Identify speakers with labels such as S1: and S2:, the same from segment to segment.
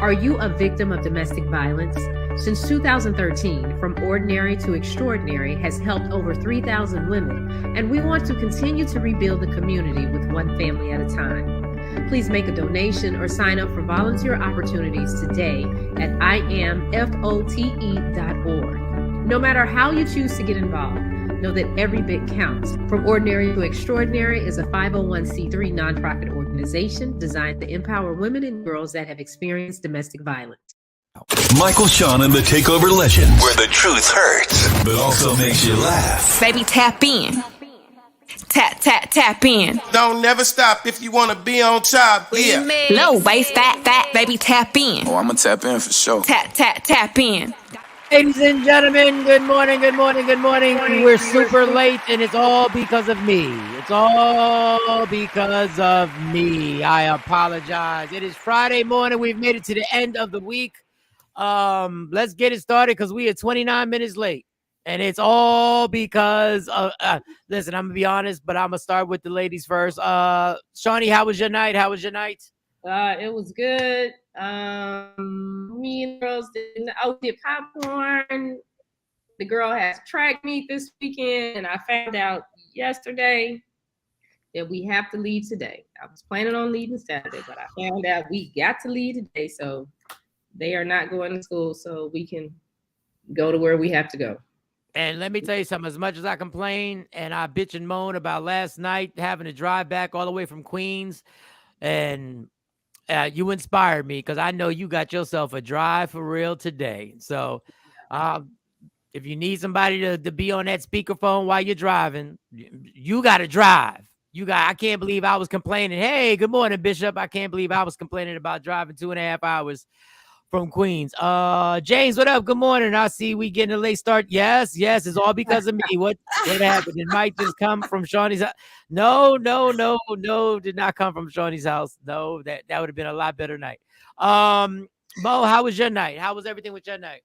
S1: Are you a victim of domestic violence? Since 2013, From Ordinary to Extraordinary has helped over 3,000 women, and we want to continue to rebuild the community with one family at a time. Please make a donation or sign up for volunteer opportunities today at IamFote.org. No matter how you choose to get involved, know that every bit counts. From Ordinary to Extraordinary is a 501c3 nonprofit organization designed to empower women and girls that have experienced domestic violence.
S2: Michael, Shawn, and the Takeover Legends, where the truth hurts, but also makes you laugh.
S3: Baby, tap in. Tap in.
S4: Don't never stop if you want to be on top. Yeah.
S3: Low waist, fat, baby, tap in.
S5: Oh, I'm going to tap in for sure.
S3: Tap in.
S6: Ladies and gentlemen, good morning. We're super late, and it's all because of me. I apologize. It is Friday morning. We've made it to the end of the week. Let's get it started because we are 29 minutes late, and it's all because of. Listen, I'm gonna be honest, but I'm gonna start with the ladies first. Shawnee, how was your night?
S1: It was good. Me and the girls did popcorn. The girl has track meet this weekend, and I found out yesterday that we have to leave today. I was planning on leaving Saturday, but I found out we got to leave today, so they are not going to school, so we can go to where we have to go.
S6: And let me tell you something, as much as I complain and I bitch and moan about last night having to drive back all the way from Queens, and you inspired me because I know you got yourself a drive for real today. So if you need somebody to be on that speakerphone while you're driving, you got to drive. I can't believe I was complaining. Hey, good morning, Bishop. I can't believe I was complaining about driving 2.5 hours from Queens. James, what up? Good morning. I see we getting a late start. Yes, it's all because of me. What happened? It might just come from Shawnee's house. No, did not come from Shawnee's house. No, that would have been a lot better night. Mo, how was your night? How was everything with your night?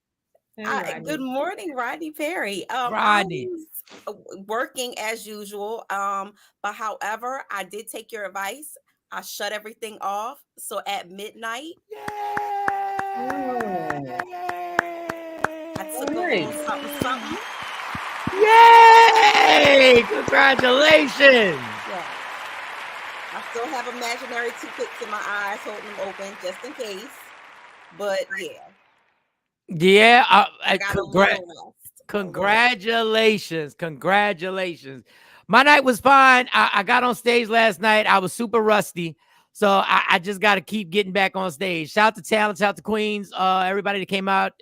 S7: Good morning, Rodney Perry.
S6: Rodney.
S7: I was working as usual, but however, I did take your advice. I shut everything off. So at midnight, I took a little something.
S6: Yay! Congratulations!
S7: Yeah. I still have imaginary toothpicks in my eyes, holding them open just in case. But
S6: yeah,
S7: congratulations.
S6: My night was fine. I got on stage last night. I was super rusty. So I just got to keep getting back on stage. Shout out to Talent, shout out to Queens, everybody that came out,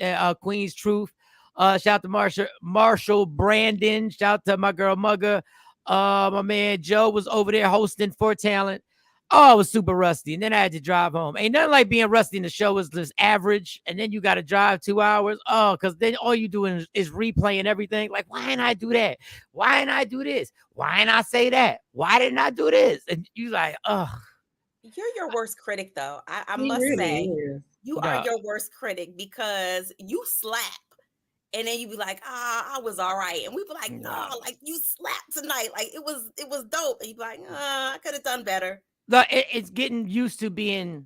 S6: Queens Truth. Shout out to Marshall Brandon. Shout out to my girl Mugga. My man Joe was over there hosting for Talent. Oh, I was super rusty. And then I had to drive home. Ain't nothing like being rusty in the show is just average. And then you got to drive 2 hours. Oh, because then all you doing is replaying everything. Like, why didn't I do that? Why didn't I do this? Why didn't I say that? Why didn't I do this? And you like, ugh.
S7: You're your worst critic, though. I must say, you are your worst critic because you slap. And then you be like, I was all right. And we be like, no, like you slapped tonight. Like it was dope. And you be like, I could have done better.
S6: It's getting used to being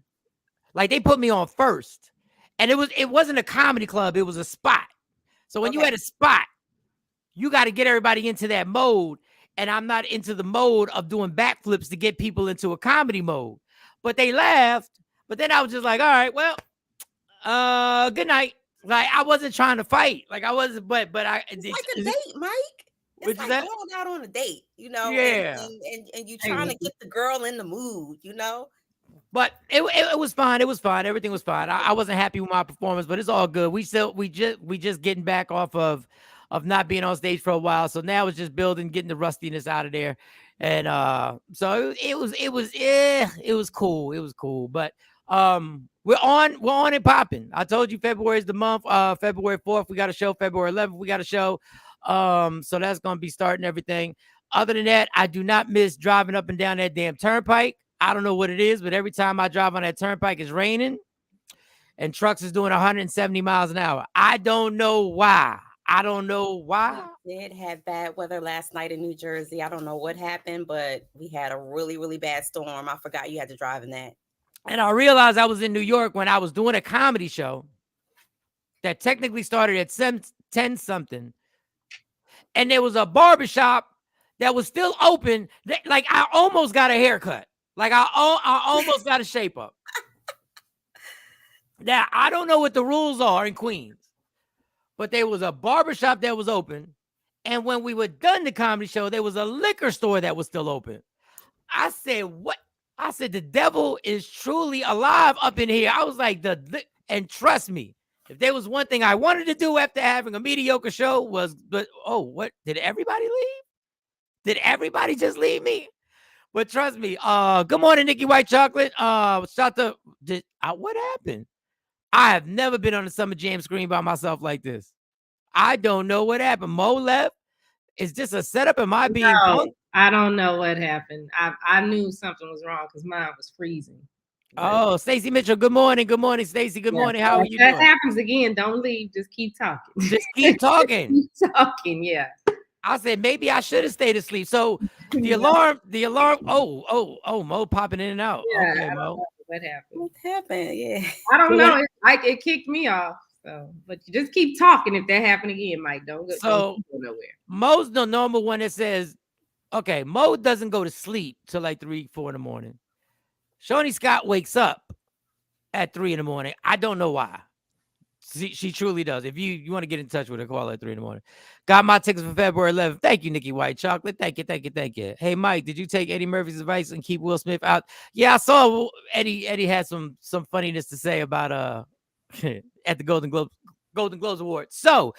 S6: like they put me on first. And it wasn't a comedy club, it was a spot. So when you had a spot, you got to get everybody into that mode. And I'm not into the mode of doing backflips to get people into a comedy mode. But they laughed. But then I was just like, all right, well, good night. Like I wasn't trying to fight. Like I wasn't, but
S7: it's like a date, Mike. It's like going out on a date, you know.
S6: Yeah.
S7: And you trying to get the girl in the mood, you know.
S6: But it was fine. It was fine. Everything was fine. I wasn't happy with my performance, but it's all good. We just getting back off of not being on stage for a while. So now it's just building, getting the rustiness out of there. And so it was cool. It was cool. But we're on and popping. I told you February is the month. February 4th, we got a show. February 11th, we got a show. So that's gonna be starting everything. Other than that, I do not miss driving up and down that damn turnpike. I don't know what it is, but every time I drive on that turnpike, it's raining and trucks is doing 170 miles an hour. I don't know why.
S7: We did have bad weather last night in New Jersey. I don't know what happened, but we had a really, really bad storm. I forgot you had to drive in that.
S6: And I realized I was in New York when I was doing a comedy show that technically started at 10 something. And there was a barbershop that was still open. Like I almost got a haircut. Like I almost got a shape up. Now, I don't know what the rules are in Queens, but there was a barbershop that was open. And when we were done the comedy show, there was a liquor store that was still open. I said, what? I said, the devil is truly alive up in here. I was like, and trust me, if there was one thing I wanted to do after having a mediocre show was, what? Did everybody leave? Did everybody just leave me? But trust me, good morning, Nikki White Chocolate. What happened? I have never been on a Summer Jam screen by myself like this. I don't know what happened. Mo left. Is this a setup? Am I being punked?
S1: I don't know what happened. I knew something was wrong because mine was freezing.
S6: Oh, Stacey Mitchell. Good morning. Good morning, Stacey. Good morning. How are you doing?
S1: If that happens again, don't leave. Just keep talking.
S6: Just keep talking.
S1: Keep talking. Yeah.
S6: I said maybe I should have stayed asleep. So the alarm. Oh, Mo popping in and out.
S1: Yeah,
S6: okay, Mo.
S1: What happened?
S7: What happened? Yeah.
S1: I don't know. It kicked me off. So, but you just keep talking if that happened again, Mike. Don't go nowhere.
S6: Mo's the normal one that says, okay, Mo doesn't go to sleep till like 3, 4 in the morning. Shawnee Scott wakes up at 3 in the morning. I don't know why. She truly does. If you want to get in touch with her, call her at 3 in the morning. Got my tickets for February 11th. Thank you, Nikki White Chocolate. Thank you. Hey, Mike, did you take Eddie Murphy's advice and keep Will Smith out? Yeah, I saw Eddie had some funniness to say about at the Golden Globes Awards. So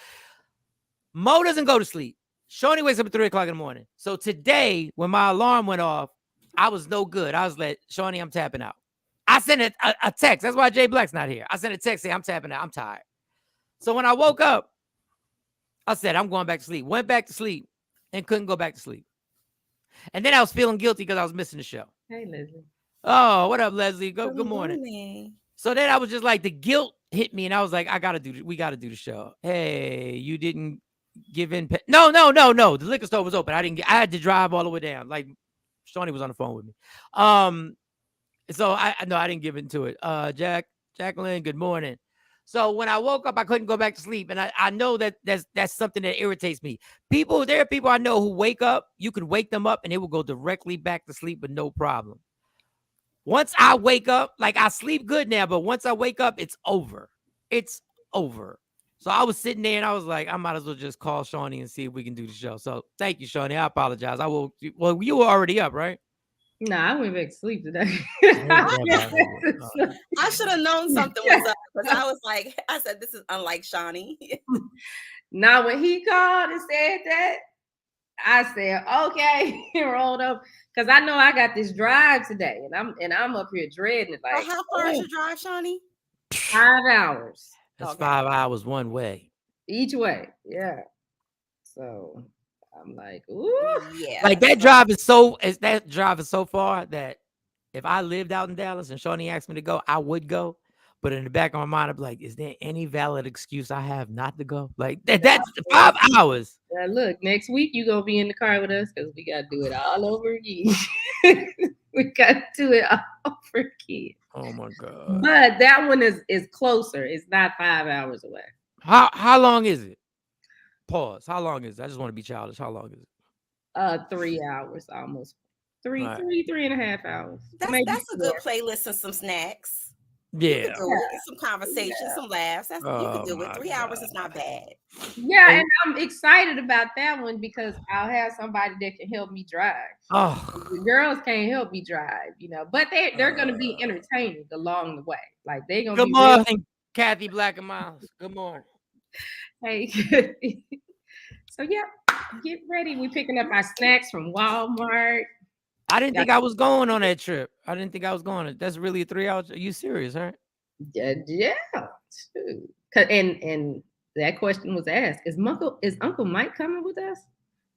S6: Mo doesn't go to sleep. Shawnee wakes up at 3 o'clock in the morning. So today, when my alarm went off, I was no good. I was like, Shawnee, I'm tapping out. I sent a text. That's why Jay Black's not here. I sent a text saying, I'm tapping out. I'm tired. So when I woke up, I said, I'm going back to sleep. Went back to sleep and couldn't go back to sleep. And then I was feeling guilty because I was missing the show.
S1: Hey, Leslie.
S6: Oh, what up, Leslie? Good morning. So then I was just like, the guilt hit me. And I was like, we got to do the show. Hey, you didn't give in. No. The liquor store was open. I had to drive all the way down. Like Shawnee was on the phone with me. So I didn't give into it. Jacqueline, good morning. So when I woke up, I couldn't go back to sleep. And I know that that's something that irritates me. There are people I know who wake up, you could wake them up and they will go directly back to sleep with no problem. Once I wake up, like I sleep good now, but once I wake up, it's over. It's over. So I was sitting there and I was like, I might as well just call Shawnee and see if we can do the show. So thank you, Shawnee. I apologize. Well, you were already up, right?
S1: No, I went back to sleep today.
S7: I should have known something was up because I was like, I said, this is unlike Shawnee.
S1: Now, when he called and said that, I said, okay, rolled up because I know I got this drive today, and I'm up here dreading it. Like,
S7: how far is your drive, Shawnee?
S1: 5 hours.
S6: That's 5 hours one way.
S1: Each way, yeah. So I'm like, ooh,
S7: yeah.
S6: Like that drive is so far that if I lived out in Dallas and Shawnee asked me to go, I would go. But in the back of my mind, I'm like, is there any valid excuse I have not to go? Like that's 5 hours.
S1: Look, next week you gonna be in the car with us because we gotta do it all over again. We gotta do it all over again.
S6: Oh my God.
S1: But that one is closer. It's not 5 hours away.
S6: How long is it? Pause. How long is it? I just want to be childish. How long is it?
S1: 3 hours almost. Three and a half hours.
S7: That's a good playlist and some snacks.
S6: Yeah.
S7: Some conversation, some laughs. You can do it. 3 hours is not bad.
S1: Yeah, and I'm excited about that one because I'll have somebody that can help me drive.
S6: Oh,
S1: the girls can't help me drive, but they're gonna be entertaining along the way. Like they're gonna
S6: Good morning, Kathy Black and Miles. Good morning.
S1: Hey, so yeah, get ready. We're picking up our snacks from Walmart.
S6: I didn't think I was going on that trip. I didn't think I was going. That's really 3 hours. Are you serious, right?
S1: Yeah. And that question was asked: Is Uncle Mike coming with us?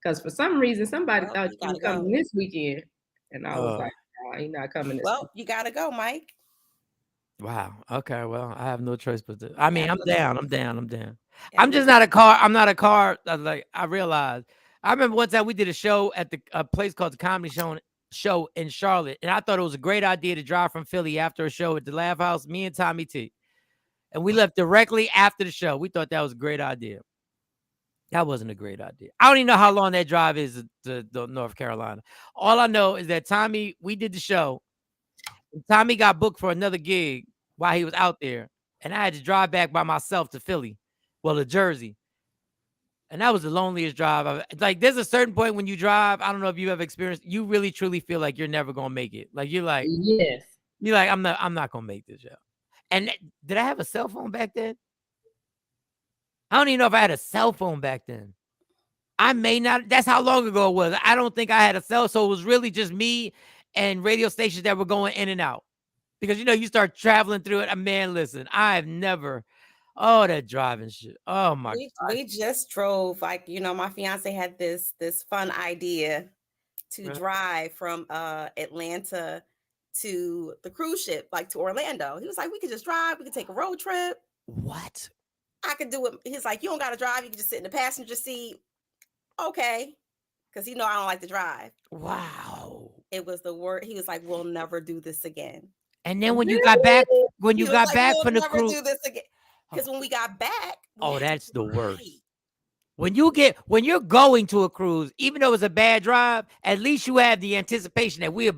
S1: Because for some reason somebody thought he was coming this weekend, and I was like, "No, he's not coming."
S7: Well, you gotta go, Mike.
S6: Wow. Okay. Well, I have no choice but to. I mean, I'm down. I'm just not a car. I'm not a car. Like I realized. I remember one time we did a show at a place called the Comedy show in Charlotte, and I thought it was a great idea to drive from Philly after a show at the Laugh House, me and Tommy T. And we left directly after the show. We thought that was a great idea. That wasn't a great idea. I don't even know how long that drive is to North Carolina. All I know is that Tommy, we did the show. Tommy got booked for another gig while he was out there. And I had to drive back by myself to Philly. Well, to Jersey. And that was the loneliest drive. Like, there's a certain point when you drive, I don't know if you ever experienced, you really truly feel like you're never gonna make it. Like, you're like, I'm not gonna make this, yo. And did I have a cell phone back then? I don't even know if I had a cell phone back then. I may not. That's how long ago it was. I don't think I had a cell. So it was really just me and radio stations that were going in and out. Because, you start traveling through it. Man, listen, I've never. Oh, that driving shit. Oh, my God.
S7: We just drove. Like, my fiance had this fun idea to drive from Atlanta to the cruise ship, like to Orlando. He was like, we could just drive. We could take a road trip.
S6: What?
S7: I could do it. He's like, you don't got to drive. You can just sit in the passenger seat. Okay. Because I don't like to drive.
S6: Wow.
S7: It was the word. He was like, we'll never do this again.
S6: And then when you got back, from the cruise.
S7: Do this again. Because when we got back.
S6: That's the worst. When you're going to a cruise, even though it's a bad drive, at least you have the anticipation that we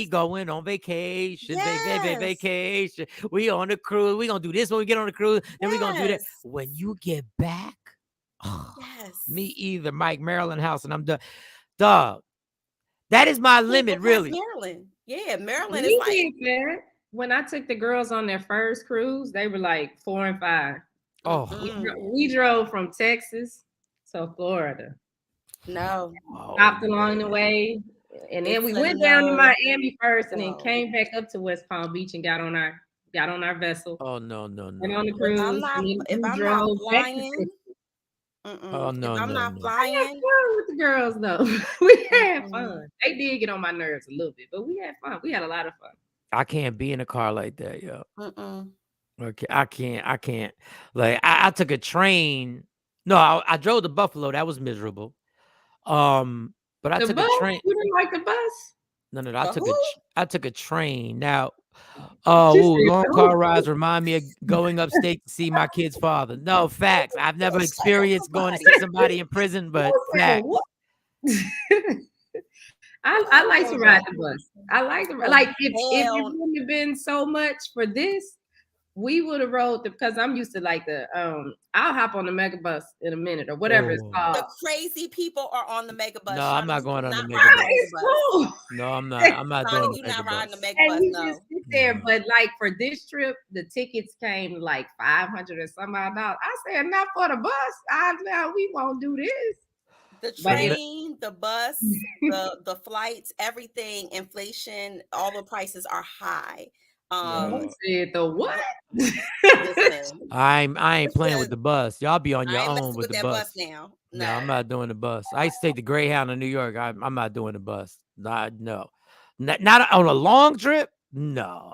S6: going on vacation, vacation. We on the cruise. We gonna do this when we get on the cruise. Then we gonna do that. When you get back, me either. Mike, Maryland house, and I'm done. Dog, that is my limit, really.
S7: Maryland, Maryland is like.
S1: When I took the girls on their first cruise, they were like 4 and 5.
S6: Oh,
S1: we drove from Texas to Florida. Stopped along the way, and then we went down to Miami first, and then came back up to West Palm Beach and got on our vessel.
S6: Oh no!
S1: Went on the cruise.
S7: If I'm not flying,
S6: oh no!
S7: If I'm not
S1: flying.
S7: I had
S1: fun with the girls though. We had fun. They did get on my nerves a little bit, but we had fun. We had a lot of fun.
S6: I can't be in a car like that, yo. Okay, I can't. Like, I took a train. No, I drove to Buffalo. That was miserable. But I took a train.
S1: You didn't like the bus?
S6: No. I took a train. Now, long car rides remind me of going upstate to see my kid's father. No, facts. I've never experienced going to see somebody in prison, but facts.
S1: I like to ride the bus. I like to if it wouldn't have been so much for this, we would have rode because I'm used to like the I'll hop on the mega bus in a minute or whatever it's called.
S7: The crazy people are on the mega bus.
S6: No, I'm not going on the mega bus.
S1: Cool.
S6: No, I'm not. I'm not doing
S7: the mega bus.
S1: And we just sit there, but like for this trip, the tickets came like $500 or some odd dollars. I said, not for the bus. We won't do this.
S7: The train, the bus, the flights, everything, inflation, all the prices are high.
S1: The what?
S6: I ain't playing with the bus. Y'all be on your own with the bus
S7: now.
S6: No, I'm not doing the bus. I used to take the Greyhound in New York. I'm not doing the bus. No. Not on a long trip. No.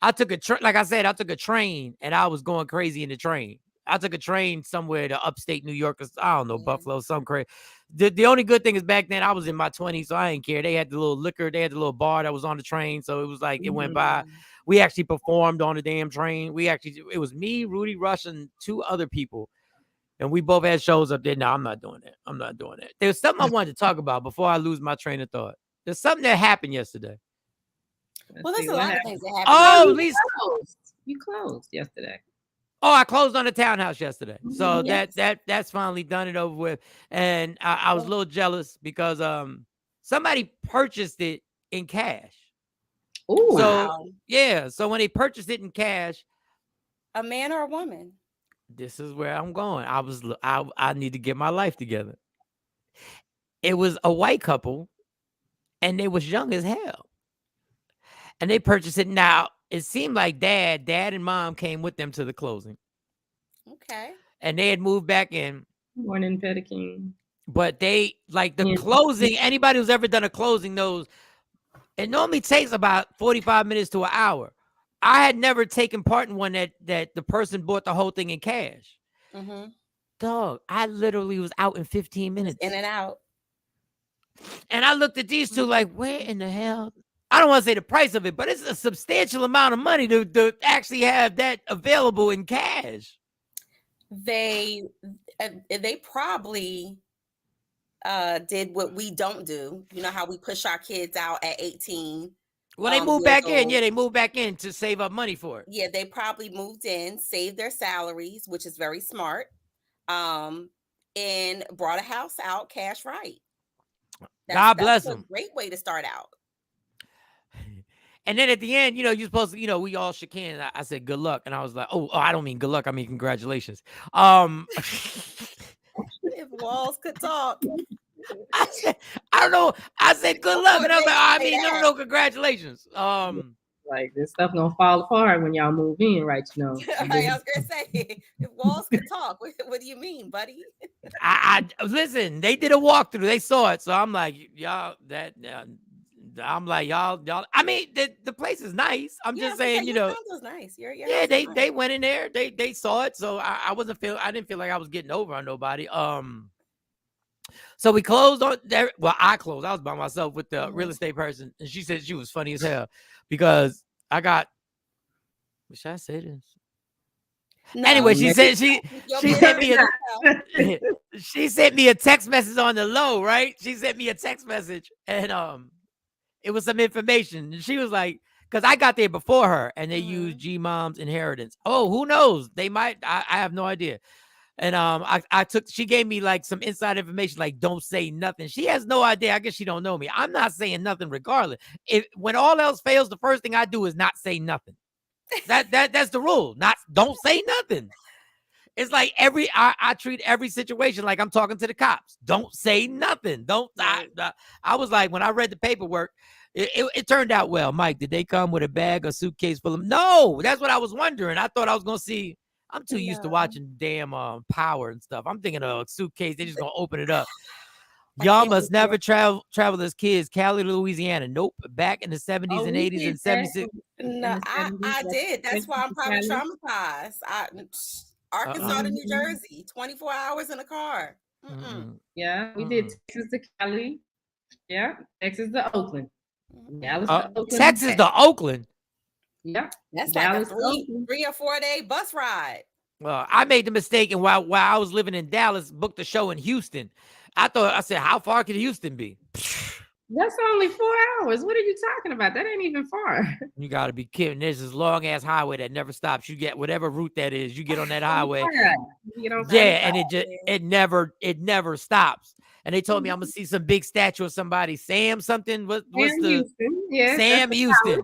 S6: I took like I said, I took a train and I was going crazy in the train. I took a train somewhere to upstate New York. I don't know, Buffalo, some crazy. The only good thing is back then I was in my 20s, so I didn't care. They had the little liquor. They had the little bar that was on the train. So it was like it went by. We actually performed on the damn train. It was me, Rudy Rush, and 2 other people. And we both had shows up there. No, I'm not doing that. There's something I wanted to talk about before I lose my train of thought. There's something that happened yesterday.
S7: Well, there's a lot of things that happened.
S6: Oh, at least
S1: you closed yesterday.
S6: Oh, I closed on the townhouse yesterday. So that's finally done and over with. And I was a little jealous because somebody purchased it in cash.
S1: Oh,
S6: wow. Yeah. So when they purchased it in cash,
S7: a man or a woman?
S6: This is where I'm going. I need to get my life together. It was a white couple and they was young as hell. And they purchased it. Now, it seemed like dad and mom came with them to the closing.
S7: Okay.
S6: And they had moved back in.
S1: Morning, Pettiking.
S6: But they like the closing. Anybody who's ever done a closing knows it normally takes about 45 minutes to an hour. I had never taken part in one that the person bought the whole thing in cash.
S7: Mm-hmm.
S6: Dog, I literally was out in 15 minutes.
S7: In and out.
S6: And I looked at these two like, where in the hell? I don't want to say the price of it, but it's a substantial amount of money to actually have that available in cash.
S7: They probably did what we don't do. You know how we push our kids out at 18.
S6: Well, they moved back in. Yeah, they moved back in to save up money for it.
S7: Yeah, they probably moved in, saved their salaries, which is very smart, and brought a house out cash right.
S6: God bless them.
S7: That's a great way to start out.
S6: And then at the end, you're supposed to, we all shook hands. I said, good luck. And I was like, oh, I don't mean good luck. I mean, congratulations.
S7: If walls could talk.
S6: I don't know. I said, good luck. And I was like, I mean, no, congratulations.
S1: Like, this stuff gonna fall apart when y'all move in, right?
S7: Right, I was gonna say, if walls could talk, what do you mean, buddy?
S6: I listen. They did a walkthrough. They saw it, so I'm like, y'all. I'm like, y'all. I mean, the place is nice. I'm just saying,
S7: Your nice.
S6: Yeah, they went in there. They saw it, so I didn't feel like I was getting over on nobody. So we closed on there. Well, I closed. I was by myself with the real estate person, and she said she was funny as hell because I got. Should I say this? No, anyway, she said she sent me she sent me a text message on the low, right? She sent me a text message, and it was some information, and she was like, because I got there before her, and they used G-Mom's inheritance. Oh, who knows? They might. I have no idea. And she gave me like some inside information, like don't say nothing. She has no idea. I guess she don't know me. I'm not saying nothing regardless. When all else fails, the first thing I do is not say nothing. That's the rule. Don't say nothing. It's like I treat every situation like I'm talking to the cops. Don't say nothing. I was like, when I read the paperwork, it turned out well. Mike, did they come with a bag or suitcase full of? No, that's what I was wondering. I thought I was gonna see. I'm too used to watching damn Power and stuff. I'm thinking of a suitcase. They're just gonna open it up. Y'all must never travel as kids. Cali, Louisiana. Nope. Back in the 70s and 80s and 76.
S7: No, I did. That's why I'm probably traumatized. Arkansas to New Jersey, 24 hours in a car.
S1: Yeah, we did Texas to Cali. Yeah, Texas to Oakland. Dallas to Oakland.
S6: Texas to Oakland.
S1: Yeah,
S7: that's Dallas like a 3 or 4 day bus ride.
S6: Well, I made the mistake, and while I was living in Dallas, booked a show in Houston. I said, how far can Houston be?
S1: That's only 4 hours. What are you talking about? That ain't even far.
S6: You got to be kidding. There's this long ass highway that never stops. You get whatever route that is. You get on that highway. And it never stops. And they told me I'm gonna see some big statue of somebody. Sam something. What's
S1: Houston. Yeah,
S6: Sam Houston.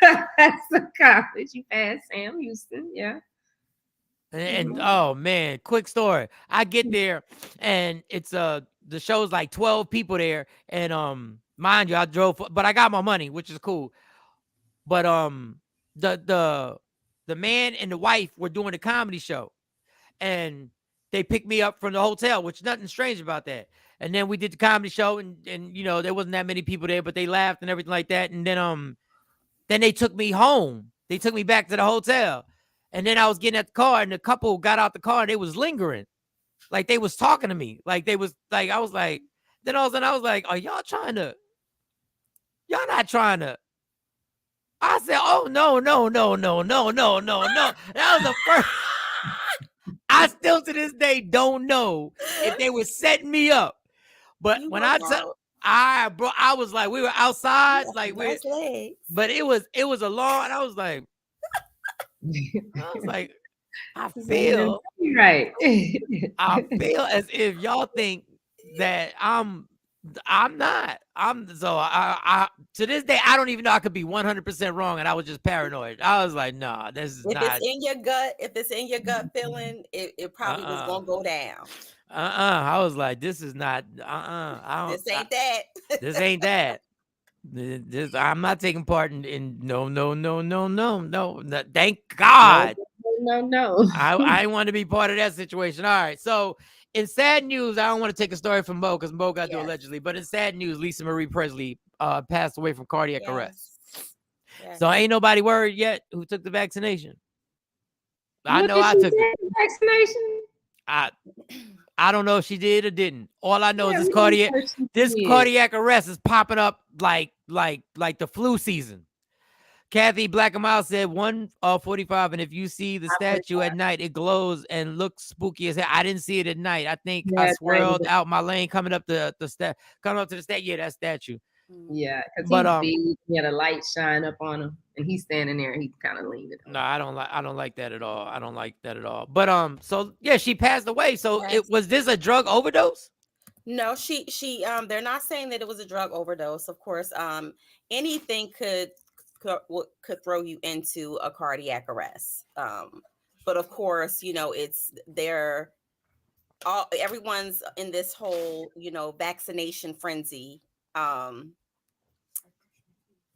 S1: That's the college. You passed Sam Houston. Yeah.
S6: And oh man, quick story. I get there and it's the show's like 12 people there, and mind you, I drove, but I got my money, which is cool. But the man and the wife were doing a comedy show, and they picked me up from the hotel, which nothing strange about that. And then we did the comedy show, and there wasn't that many people there, but they laughed and everything like that. And then they took me home. They took me back to the hotel. And then I was getting at the car, and the couple got out the car, and they was lingering. Like, they was talking to me. Like, they was, like, I was like, then all of a sudden, I was like, are y'all not trying to. I said, oh, no. That was the first. I still, to this day, don't know if they were setting me up. But when I was like, we were outside, like, but it was a long, and I was like, I feel
S1: right.
S6: I feel as if y'all think that I'm not. I to this day, I don't even know I could be 100% wrong, and I was just paranoid. I was like, nah, this is not.
S7: If it's in your gut feeling, it probably was gonna go down.
S6: I was like, this is not.
S7: This ain't that.
S6: This ain't that. I'm not taking part in no. Thank God.
S1: No.
S6: I want to be part of that situation. All right. So in sad news, I don't want to take a story from Mo because Mo got to allegedly. But in sad news, Lisa Marie Presley passed away from cardiac arrest. Yes. So ain't nobody worried yet who took the vaccination. I know I took
S1: the vaccination.
S6: I don't know if she did or didn't. All I know is
S1: Yeah,
S6: this cardiac arrest is popping up like the flu season. Kathy Black and Miles said 1:45, and if you see the statue at night, it glows and looks spooky as hell. I didn't see it at night. I think I swirled out my lane coming up to the statue. Yeah, that statue.
S1: Yeah, because he's big. He had a light shine up on him, and he's standing there, and he kind of leaned it.
S6: No, I don't like that at all. I don't like that at all. But so yeah, she passed away. So was this a drug overdose?
S7: No, she they're not saying that it was a drug overdose. Of course, anything could throw you into a cardiac arrest. But of course, it's everyone's in this whole, vaccination frenzy.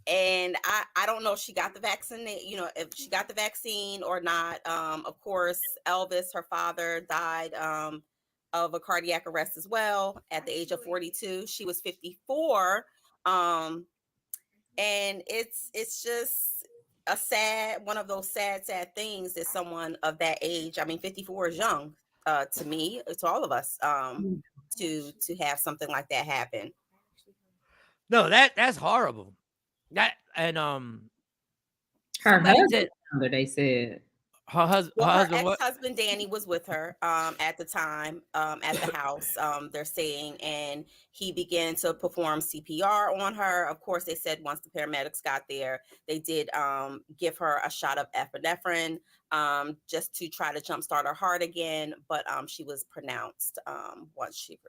S7: And I don't know if she got the vaccine, if she got the vaccine or not. Of course, Elvis, her father, died of a cardiac arrest as well at the age of 42. She was 54. And it's just one of those sad things that someone of that age, I mean, 54 is young to me, to all of us, to have something like that happen.
S6: No, that's horrible. That and
S1: her husband, they said.
S7: Her ex-husband Danny was with her at the time at the house, they're saying, and he began to perform CPR on her. Of course, they said once the paramedics got there, they did give her a shot of epinephrine just to try to jumpstart her heart again, but she was pronounced once she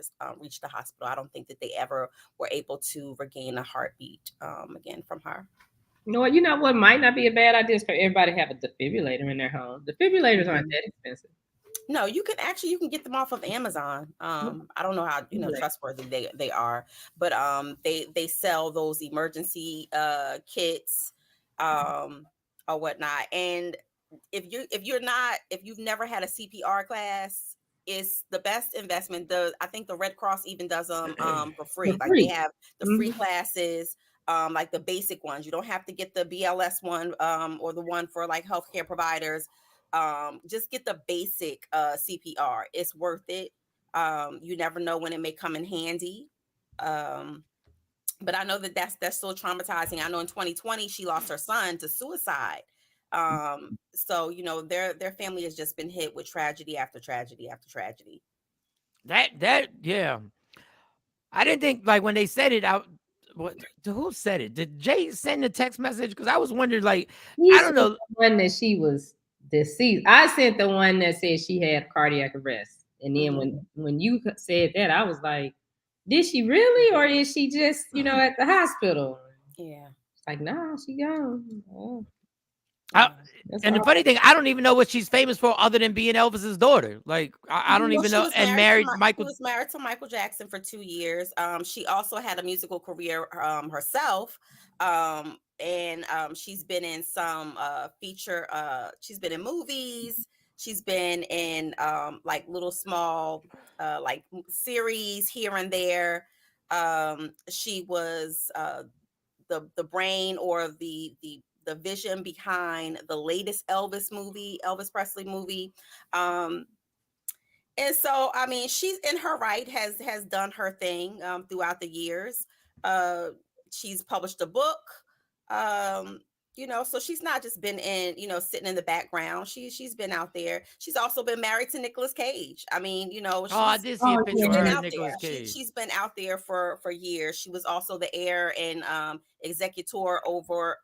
S7: reached the hospital. I don't think that they ever were able to regain a heartbeat again from her.
S1: You know what might not be a bad idea is for everybody to have a defibrillator in their home. Defibrillators aren't that expensive.
S7: No, you can get them off of Amazon. I don't know how trustworthy they are, but they sell those emergency kits or whatnot. And if you've never had a CPR class, it's the best investment. I think the Red Cross even does them for free. Like they have the free classes. Like the basic ones. You don't have to get the BLS one or the one for like healthcare providers. Just get the basic CPR. It's worth it. You never know when it may come in handy. But I know that's still traumatizing. I know in 2020 she lost her son to suicide. So their family has just been hit with tragedy after tragedy after tragedy.
S6: That yeah. I didn't think, like, when they said it out. Who said it? Did Jay send a text message? Because I was wondering, like, I don't know.
S1: The one that she was deceased. I sent the one that said she had cardiac arrest, and then when you said that, I was like, did she really, or is she just at the hospital?
S7: Yeah,
S1: it's like, nah, she gone. Oh.
S6: And the funny thing, I don't even know what she's famous for other than being Elvis's daughter. Like, I don't even know. And married Michael.
S7: She was married to Michael Jackson for 2 years. She also had a musical career herself. And she's been in some feature. She's been in movies. She's been in like little small like series here and there. She was the brain or the vision behind the latest Elvis Presley movie. And so, I mean, she's in her right, has done her thing throughout the years. She's published a book, so she's not just been in, sitting in the background. She's been out there. She's also been married to Nicolas Cage. I mean, she's been out there. She's been out there for years. She was also the heir and executor over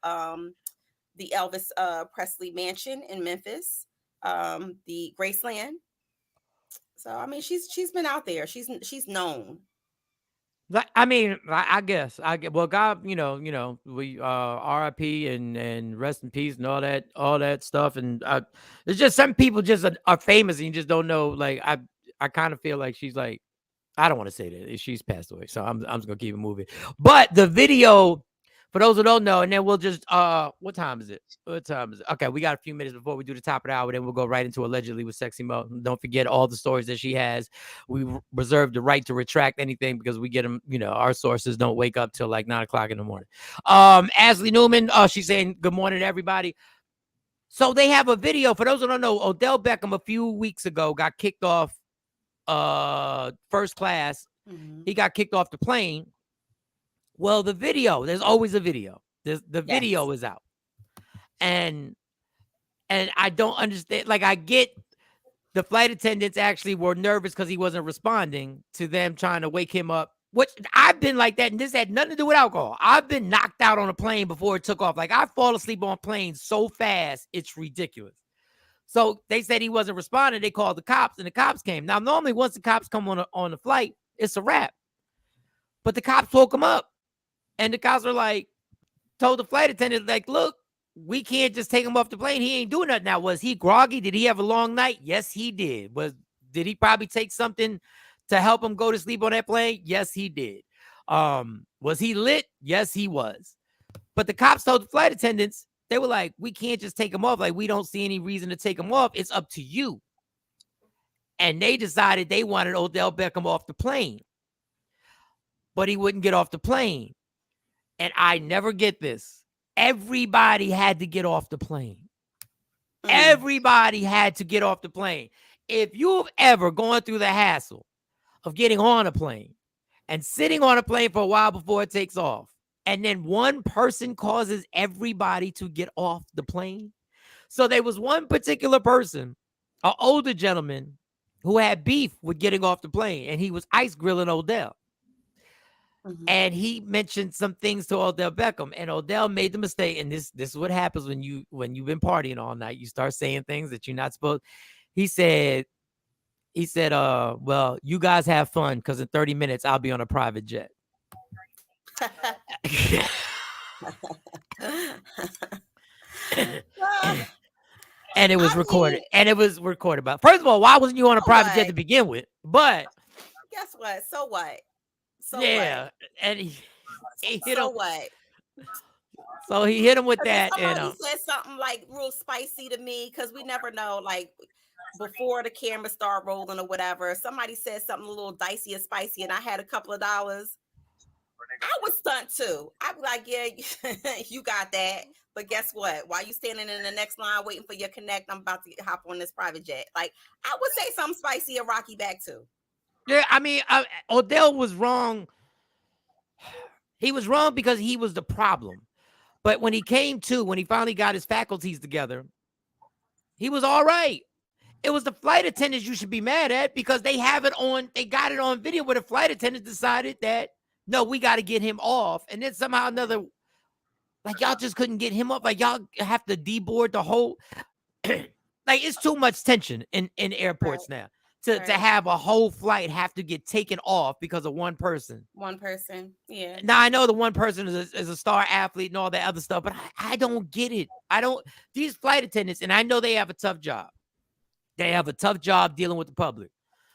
S7: the Elvis Presley mansion in Memphis, the Graceland. So I mean, she's been out there. She's known.
S6: I mean, I guess well, God, we RIP and rest in peace and all that stuff. And it's just some people just are famous and you just don't know. Like I kind of feel like she's like, I don't want to say that she's passed away, so I'm just gonna keep it moving. But the video, for those who don't know, and then we'll just what time is it? Okay, we got a few minutes before we do the top of the hour. Then we'll go right into Allegedly with Sexy Mo. Don't forget all the stories that she has. We reserve the right to retract anything because we get them. Our sources don't wake up till like 9 o'clock in the morning. Ashley Newman, she's saying good morning, everybody. So they have a video. For those who don't know, Odell Beckham a few weeks ago got kicked off first class. He got kicked off the plane. Well, the video, there's always a video. The video is out. And I don't understand. Like, I get the flight attendants actually were nervous because he wasn't responding to them trying to wake him up, which I've been like that. And this had nothing to do with alcohol. I've been knocked out on a plane before it took off. Like, I fall asleep on planes so fast, it's ridiculous. So they said he wasn't responding. They called the cops, and the cops came. Now, normally once the cops come on the flight, it's a wrap. But the cops woke him up. And the cops were like, told the flight attendant, like, look, we can't just take him off the plane. He ain't doing nothing. Now, was he groggy? Did he have a long night? Yes, he did. Did he probably take something to help him go to sleep on that plane? Yes, he did. Was he lit? Yes, he was. But the cops told the flight attendants, they were like, we can't just take him off. Like, we don't see any reason to take him off. It's up to you. And they decided they wanted Odell Beckham off the plane. But he wouldn't get off the plane. And I never get this. Everybody had to get off the plane. Everybody had to get off the plane. If you've ever gone through the hassle of getting on a plane and sitting on a plane for a while before it takes off, and then one person causes everybody to get off the plane. So there was one particular person, an older gentleman, who had beef with getting off the plane, and he was ice grilling Odell. And he mentioned some things to Odell Beckham, and Odell made the mistake. And this is what happens when you've been partying all night. You start saying things that you're not supposed. He said, well, you guys have fun, because in 30 minutes I'll be on a private jet. And it was recorded. And it was recorded. But first of all, why wasn't you on a private jet to begin with? But
S7: guess what? So what? So
S6: yeah,
S7: what?
S6: and he hit him.
S7: So what?
S6: So he hit him with that.
S7: Somebody said something like real spicy to me, because we never know, like, before the camera start rolling or whatever. Somebody said something a little dicey or spicy, and I had a couple of dollars. I was stunned too. I'd be like, yeah, you got that. But guess what? While you standing in the next line waiting for your connect, I'm about to hop on this private jet. Like, I would say something spicy or rocky back too.
S6: Yeah, I mean, Odell was wrong. He was wrong because he was the problem. But when he finally got his faculties together, he was all right. It was the flight attendants you should be mad at, because they got it on video where the flight attendants decided that, no, we got to get him off. And then somehow another, like, y'all just couldn't get him up. Like, y'all have to deboard the whole, like, it's too much tension in airports now. To have a whole flight have to get taken off because of one person. One person, yeah. Now, I know the one person is a star athlete and all that other stuff, but I don't get it. These flight attendants, and I know they have a tough job. They have a tough job dealing with the public.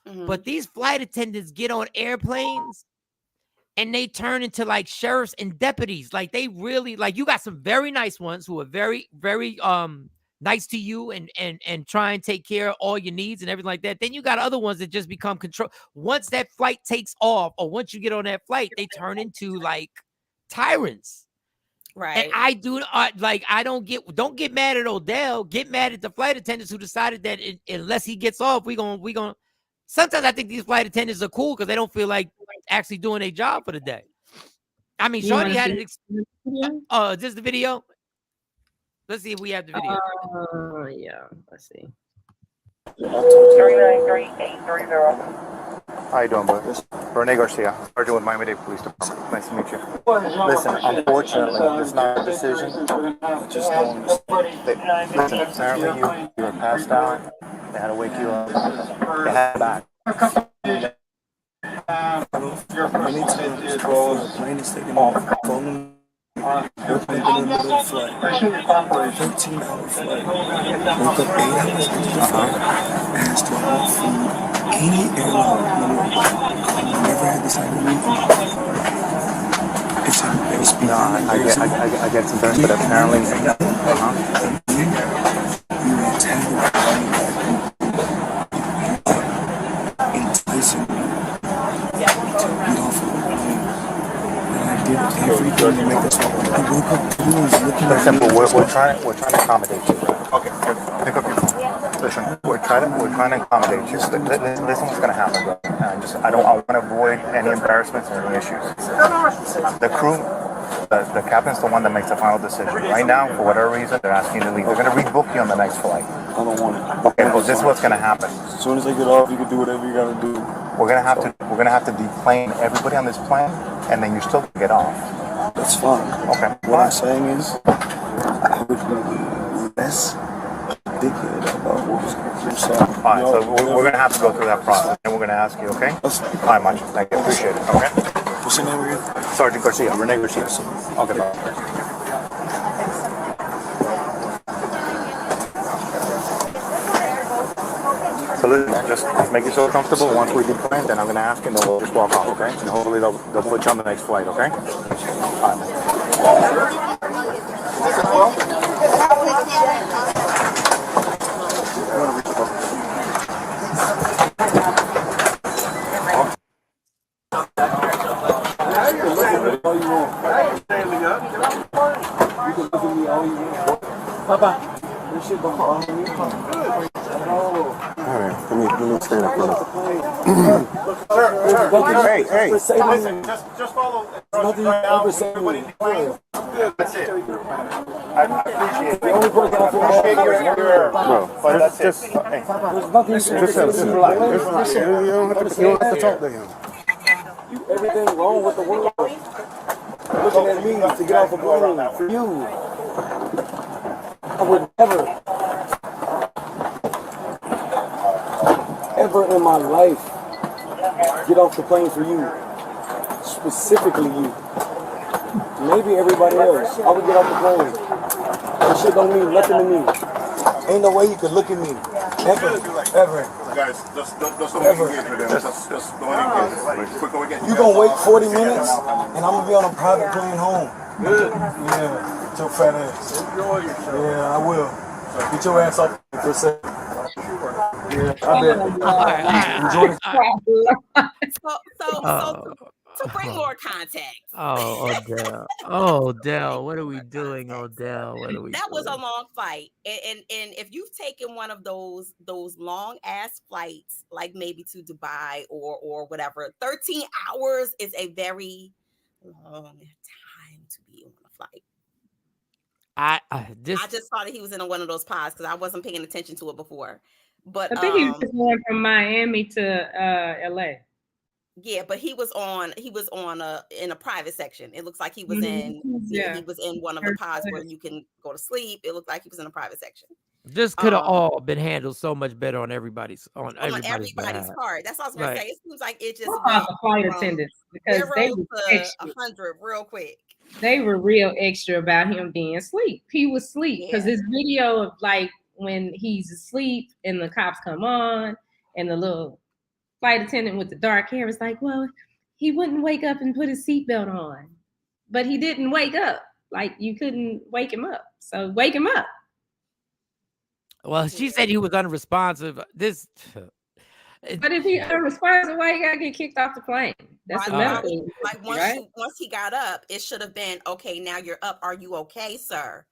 S6: But these flight attendants get on airplanes and they turn into like sheriffs and deputies. Like, they really, like, you got some very nice ones who are very, very nice to you and try and take care of all your needs and everything like that. Then you got other ones that just become control. Once that flight takes off, or once you get on that flight, they turn into like tyrants. Right. And I don't get mad at Odell. Get mad at the flight attendants who decided that unless he gets off, we gonna. Sometimes I think these flight attendants are cool because they don't feel like actually doing their job for the day. I mean, Shawn had an. Is this the video? Let's see if we have the video.
S1: Yeah, let's see.
S5: 393-830. How you doing, bud? Rene Garcia, Sergeant with Miami-Dade Police Department. Nice to meet you. Listen, unfortunately, it's not a decision. Just listen, apparently you were passed out. They had to wake you up. They had to back.
S8: Many times the plane is taking off. Woke up in the middle of flight. 13-hour flight. Woke up 8 hours into the flight. Asked for all food. Any airline in the world. Never had this happen to me. It's been
S5: I get concerns, but apparently,
S8: you were attending enticing me to get off of the plane. And I did everything to make us all. I woke up looking at
S5: simple. We're trying to accommodate you. Okay, pick up your phone. Listen, we're trying trying to accommodate you. Listen what's going to happen, bro. I want to avoid any embarrassments or any issues. The crew, the captain's the one that makes the final decision. Right now, for whatever reason, they're asking you to leave. They're going to rebook you on the next flight.
S8: I don't want it.
S5: Okay, well, this is what's going to happen.
S8: As soon as they get off, you can do whatever you got to do.
S5: We're going to have to deplane everybody on this plane, and then you're still going to get off.
S8: That's fine.
S5: Okay.
S8: What I'm saying is, I would be less dickhead about what was going on.
S5: Fine, so we're going to have to go through that process, and we're going to ask you, okay? All right, Macho. Thank you. Appreciate it, okay?
S8: What's your name again?
S5: Sergeant Garcia. Rene Garcia. Okay, bye. So listen, just make yourself comfortable. Once we deplane, then I'm going to ask you, and then we'll just walk off, okay? And hopefully they'll put you on the next flight, okay? All right.
S8: Papa, this shit don't follow me. Alright, let me stand up, brother. Hey,
S5: Listen, just follow.
S8: Nothing you ever say to me.
S5: That's it. I appreciate it. Bro, but that's just. Hey, just relax. You don't have to talk to him.
S8: Everything wrong with the world. Looking at me to get off a plane for you. I would never, ever in my life get off the plane for you. Specifically you. Maybe everybody else. I would get off the plane. That shit don't mean nothing to me. Ain't no way you could look at me. Ever.
S4: Guys, just don't engage with them. Just don't engage. Quick, go again.
S8: You gonna wait 40 minutes and I'm gonna be on a private plane home. Yeah. Your fat ass. Yeah, I will. Get your ass off for a second. Yeah, I bet.
S7: So bring more context.
S6: Odell. Odell, what are we doing, Odell? What are we
S7: That
S6: doing?
S7: was a long flight. And if you've taken one of those long ass flights, like maybe to Dubai or whatever, 13 hours is a very long time to be on a flight.
S6: I
S7: just thought he was in one of those pods because I wasn't paying attention to it before. But
S1: I think he was just going from Miami to LA.
S7: Yeah, but he was on in a private section. It looks like he was in he was in one of the pods where you can go to sleep. It looked like he was in a private section.
S6: This could have all been handled so much better on everybody's
S7: part. That's what I was gonna say. It seems like it just
S1: went the flight attendants because they were
S7: 100 real quick.
S1: They were real extra about him being asleep. He was asleep because this video of like when he's asleep and the cops come on and the little flight attendant with the dark hair was like, well, he wouldn't wake up and put his seatbelt on, but he didn't wake up. Like you couldn't wake him up. So wake him up.
S6: Well, she said he was unresponsive. But
S1: if he unresponsive, why you gotta get kicked off the plane? That's another thing.
S7: Like once he got up, it should have been okay. Now you're up. Are you okay, sir?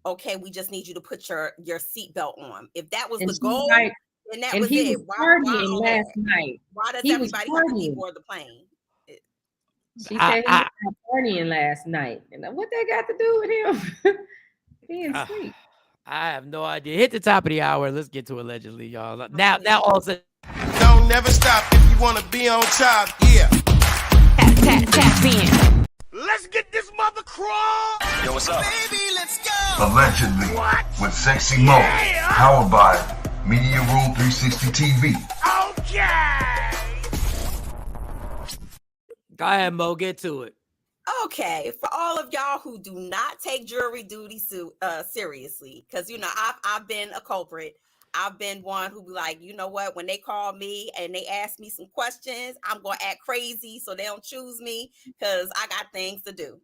S7: Okay, we just need you to put your seatbelt on. If that was the goal, then that was it.
S1: Why last night?
S7: Why does everybody have to deboard the plane?
S1: She said he was partying last night, and what that got to do with him being asleep?
S6: I have no idea. Hit the top of the hour. Let's get to allegedly, y'all. Now, all of a sudden.
S4: Don't never stop if you want to be on top. Yeah.
S3: Tap in.
S4: Let's get this mother crawl.
S2: Yo, what's up?
S4: Baby, let's go.
S2: Allegedly. With Sexy Mo. Powered by Media Room 360 TV.
S4: Okay.
S6: Go ahead, Mo. Get to it.
S7: Okay, for all of y'all who do not take jury duty seriously, because I've been a culprit. I've been one who be like, you know what? When they call me and they ask me some questions, I'm gonna act crazy so they don't choose me because I got things to do.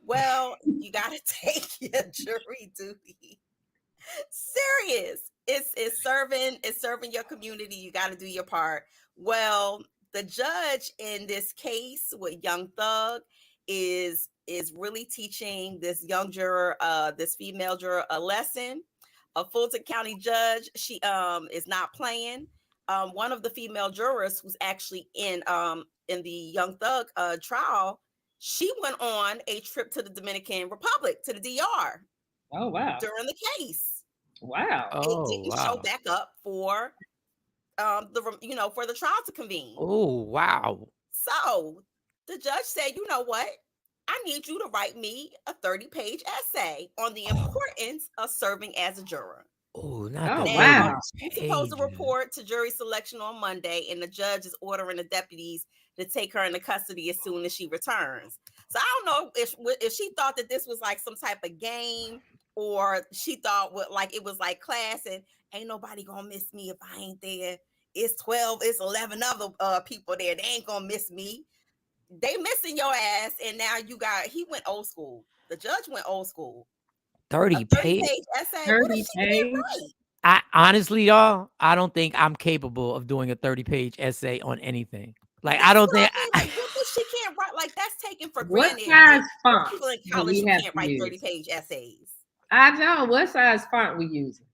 S7: Well, you gotta take your jury duty serious. It's serving your community. You got to do your part. Well, the judge in this case with Young Thug is really teaching this young juror, this female juror, a lesson a Fulton County judge. She is not playing. One of the female jurors who's actually in the Young Thug trial, she went on a trip to the Dominican Republic, to the DR.
S1: Oh wow!
S7: During the case.
S1: Wow.
S7: It didn't show back up for for the trial to convene.
S6: Oh wow!
S7: So the judge said, you know what? I need you to write me a 30-page essay on the importance of serving as a juror.
S6: Oh, not
S1: Oh,
S6: the
S1: wow.
S7: You're supposed to report to jury selection on Monday, and the judge is ordering the deputies to take her into custody as soon as she returns. So I don't know if she thought that this was like some type of game, or she thought it was like class and ain't nobody gonna miss me if I ain't there. It's 11 other people there. They ain't gonna miss me. They missing your ass, and now he went old school. The judge went old school.
S6: 30
S7: page essay.
S1: 30 page.
S6: I honestly, y'all, I don't think I'm capable of doing a 30-page essay on anything. Like, I don't think
S7: she can't write. Like, that's taken for
S1: what
S7: granted.
S1: Size font?
S7: People in college who can't write 30-page essays.
S1: I know. What size font we using?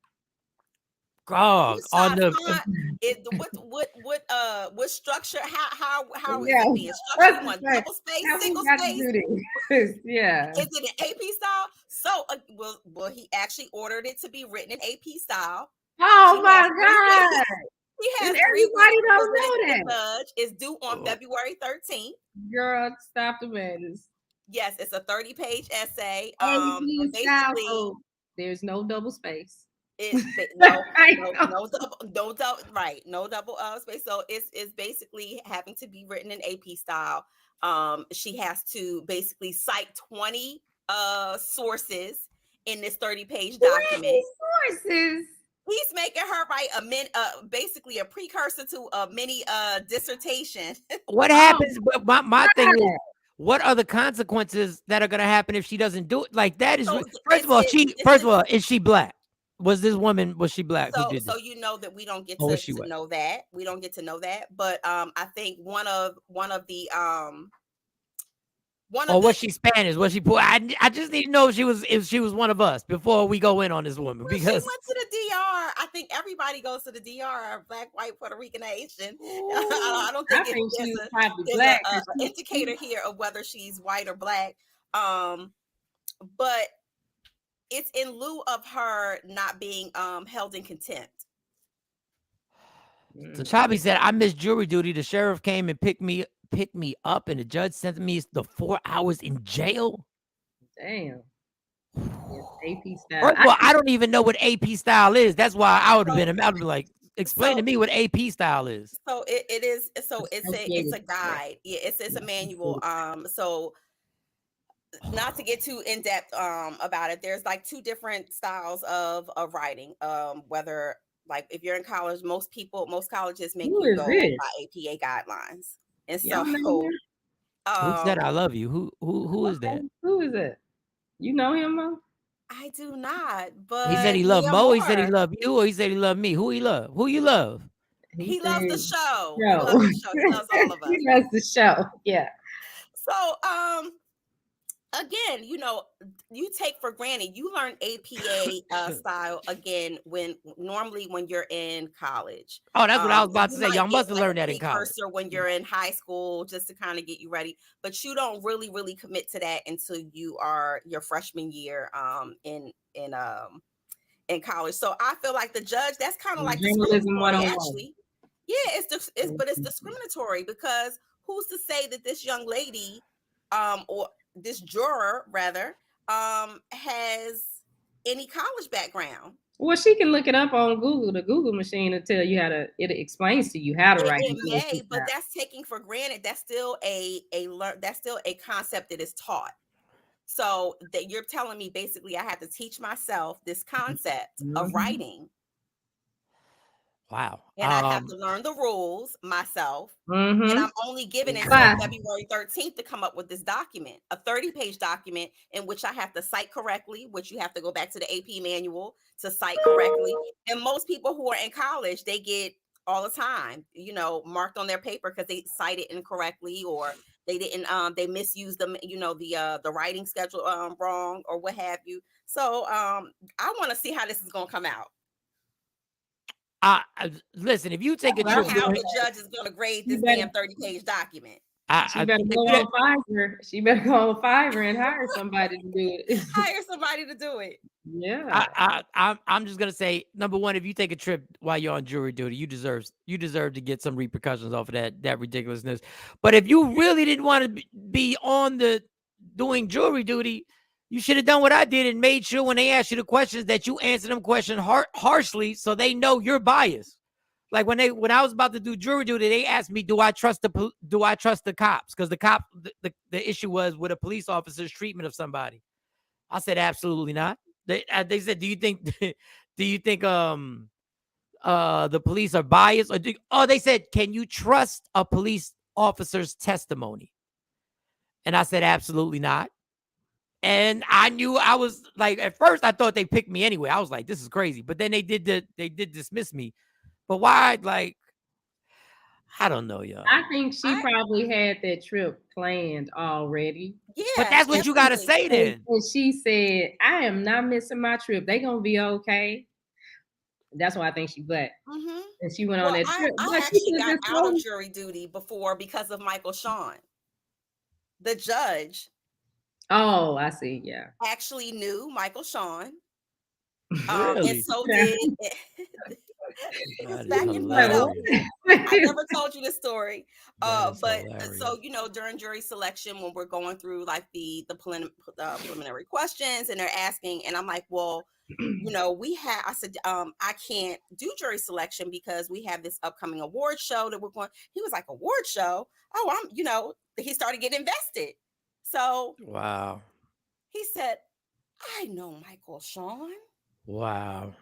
S6: On the
S7: what structure? How is it being structured? You want double space, single space?
S1: Yeah.
S7: Is it an AP style? So well, he actually ordered it to be written in AP style.
S1: Oh my God!
S7: He has
S1: everybody don't know that.
S7: Judge is due on February 13th.
S1: Girl, stop the madness.
S7: Yes, it's a 30-page essay.
S1: Basically, there's no double space.
S7: No double space. So it's basically having to be written in AP style. She has to basically cite 20 sources in this 30-page document.
S1: Sources.
S7: He's making her write basically a precursor to a mini dissertation.
S6: What happens? My thing is, what are the consequences that are going to happen if she doesn't do it? Like, that is first of all, is she black? Was she black?
S7: So you know that we don't get to know that. We don't get to know that. But I think one of the
S6: was she Spanish? Was she poor? I just need to know if she was one of us before we go in on this woman. Because
S7: she went to the DR. I think everybody goes to the DR, black, white, Puerto Rican, Asian. I don't think
S1: she's probably black.
S7: An indicator here of whether she's white or black. But it's in lieu of her not being held in contempt.
S6: So Chabi said, I missed jury duty. The sheriff came and picked me up, and the judge sent me the 4 hours in jail.
S1: Damn. AP style.
S7: First
S6: of all, I don't even know what AP style is. That's why I would have been. I'd be like, explain to me what AP style is.
S7: So it is. So it's a guide. Yeah, it's a manual. So not to get too in depth about it, there's like 2 different styles of writing. Whether like if you're in college, most colleges make you go by APA guidelines. And so
S6: who said I love you? Who is that?
S1: Who is it? You know him, Mo?
S7: I do not, but
S6: he said he loved Mo. He said he loved you, or he said he loved me. Who he love? Who you love?
S7: He loves the show. He loves the show. He loves all of us.
S1: He loves the show. Yeah.
S7: So again, you take for granted, you learn APA style again when you're in college.
S6: Oh, that's what I was about to say. Y'all must have learned that in college.
S7: When you're in high school, just to kind of get you ready, but you don't really commit to that until you are your freshman year in college. So I feel like the judge, that's kind of like discriminatory, actually. Yeah, it's discriminatory, because who's to say that this young lady or this juror rather has any college background?
S1: Well, she can look it up on Google. The Google machine will tell you it explains to you how to write.
S7: It may, but that's taking for granted. That's still a concept that is taught. So that you're telling me basically I have to teach myself this concept of writing.
S6: Wow.
S7: And I have to learn the rules myself. And I'm only given until February 13th to come up with this document, a 30-page document in which I have to cite correctly, which you have to go back to the AP manual to cite correctly. And most people who are in college, they get all the time, marked on their paper because they cite it incorrectly, or they didn't they misused them, the writing schedule wrong or what have you. So I want to see how this is going to come out.
S6: Listen, if you take a
S7: And
S6: trip,
S7: how the judge is going to grade this damn 30-page document.
S1: She better go on Fiverr. She better go on Fiverr and hire somebody to do it.
S7: Hire somebody to do it.
S1: Yeah.
S6: I'm just gonna say, number one, if you take a trip while you're on jury duty, you deserve to get some repercussions off of that ridiculousness. But if you really didn't want to be on the doing jury duty, you should have done what I did and made sure when they ask you the questions that you answer them questions harshly so they know you're biased. Like when I was about to do jury duty, they asked me, do I trust the cops? Because the issue was with a police officer's treatment of somebody. I said, absolutely not. They said, do you think the police are biased? Or they said, can you trust a police officer's testimony? And I said, absolutely not. And I knew I was like, at first I thought they picked me anyway. I was like, this is crazy. But then they did dismiss me. But why? Like, I don't know, y'all.
S1: I think she probably had that trip planned already.
S7: Yeah.
S6: But that's what you got to say then.
S1: And she said, I am not missing my trip. They going to be okay. That's why I think she black.
S7: Mm-hmm.
S1: And she went on that trip.
S7: I actually got out of jury duty before because of Michael Shawn. The judge.
S1: Oh, I see. Yeah.
S7: Actually knew Michael Shawn.
S6: Really?
S7: And so did back in I never told you this story. But hilarious. So during jury selection, when we're going through like the preliminary questions and they're asking, and I'm like, well, I said, I can't do jury selection because we have this upcoming award show that we're going. He was like, award show? Oh, he started getting invested. So
S6: wow.
S7: He said, I know Michael Shawn.
S6: Wow.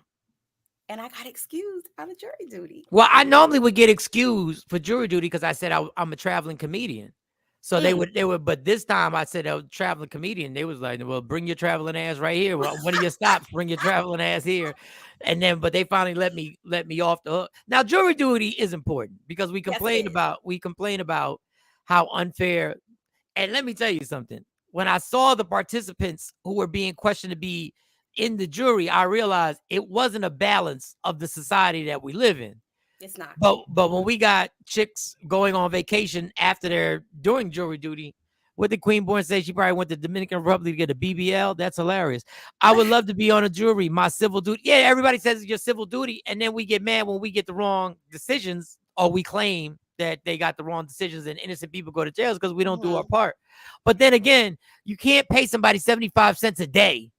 S7: And I got excused out of jury duty.
S6: Well, I normally would get excused for jury duty because I said I'm a traveling comedian. So they would, but this time I said I was a traveling comedian. They was like, well, bring your traveling ass right here. Well, one of your stops, bring your traveling ass here. And then, but they finally let me off the hook. Now, jury duty is important because we complain about how unfair. And let me tell you something. When I saw the participants who were being questioned to be in the jury, I realized it wasn't a balance of the society that we live in.
S7: It's not.
S6: But when we got chicks going on vacation after they're doing jury duty, what did Queen Born say? She probably went to Dominican Republic to get a BBL. That's hilarious. I would love to be on a jury. My civil duty. Yeah, everybody says it's your civil duty. And then we get mad when we get the wrong decisions or we claim that they got the wrong decisions and innocent people go to jail because we don't do our part. But then again, you can't pay somebody 75 cents a day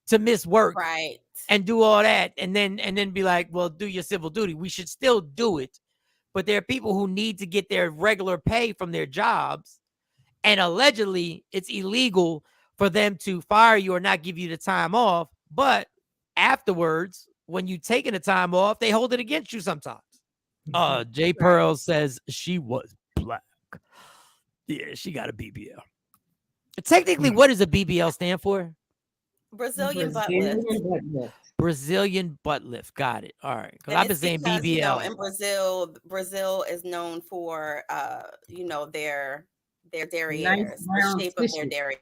S6: to miss work,
S7: right,
S6: and do all that, and then be like, well, do your civil duty. We should still do it, but there are people who need to get their regular pay from their jobs, and allegedly it's illegal for them to fire you or not give you the time off, but afterwards, when you taking the time off, they hold it against you sometimes. Jay Pearl says she was black. Yeah, she got a BBL. Technically, what does a BBL stand for?
S7: Brazilian butt lift.
S6: Brazilian butt lift. Got it. All right. Because I've been saying BBL.
S7: In Brazil is known for their derrieres, the shape of their derrieres.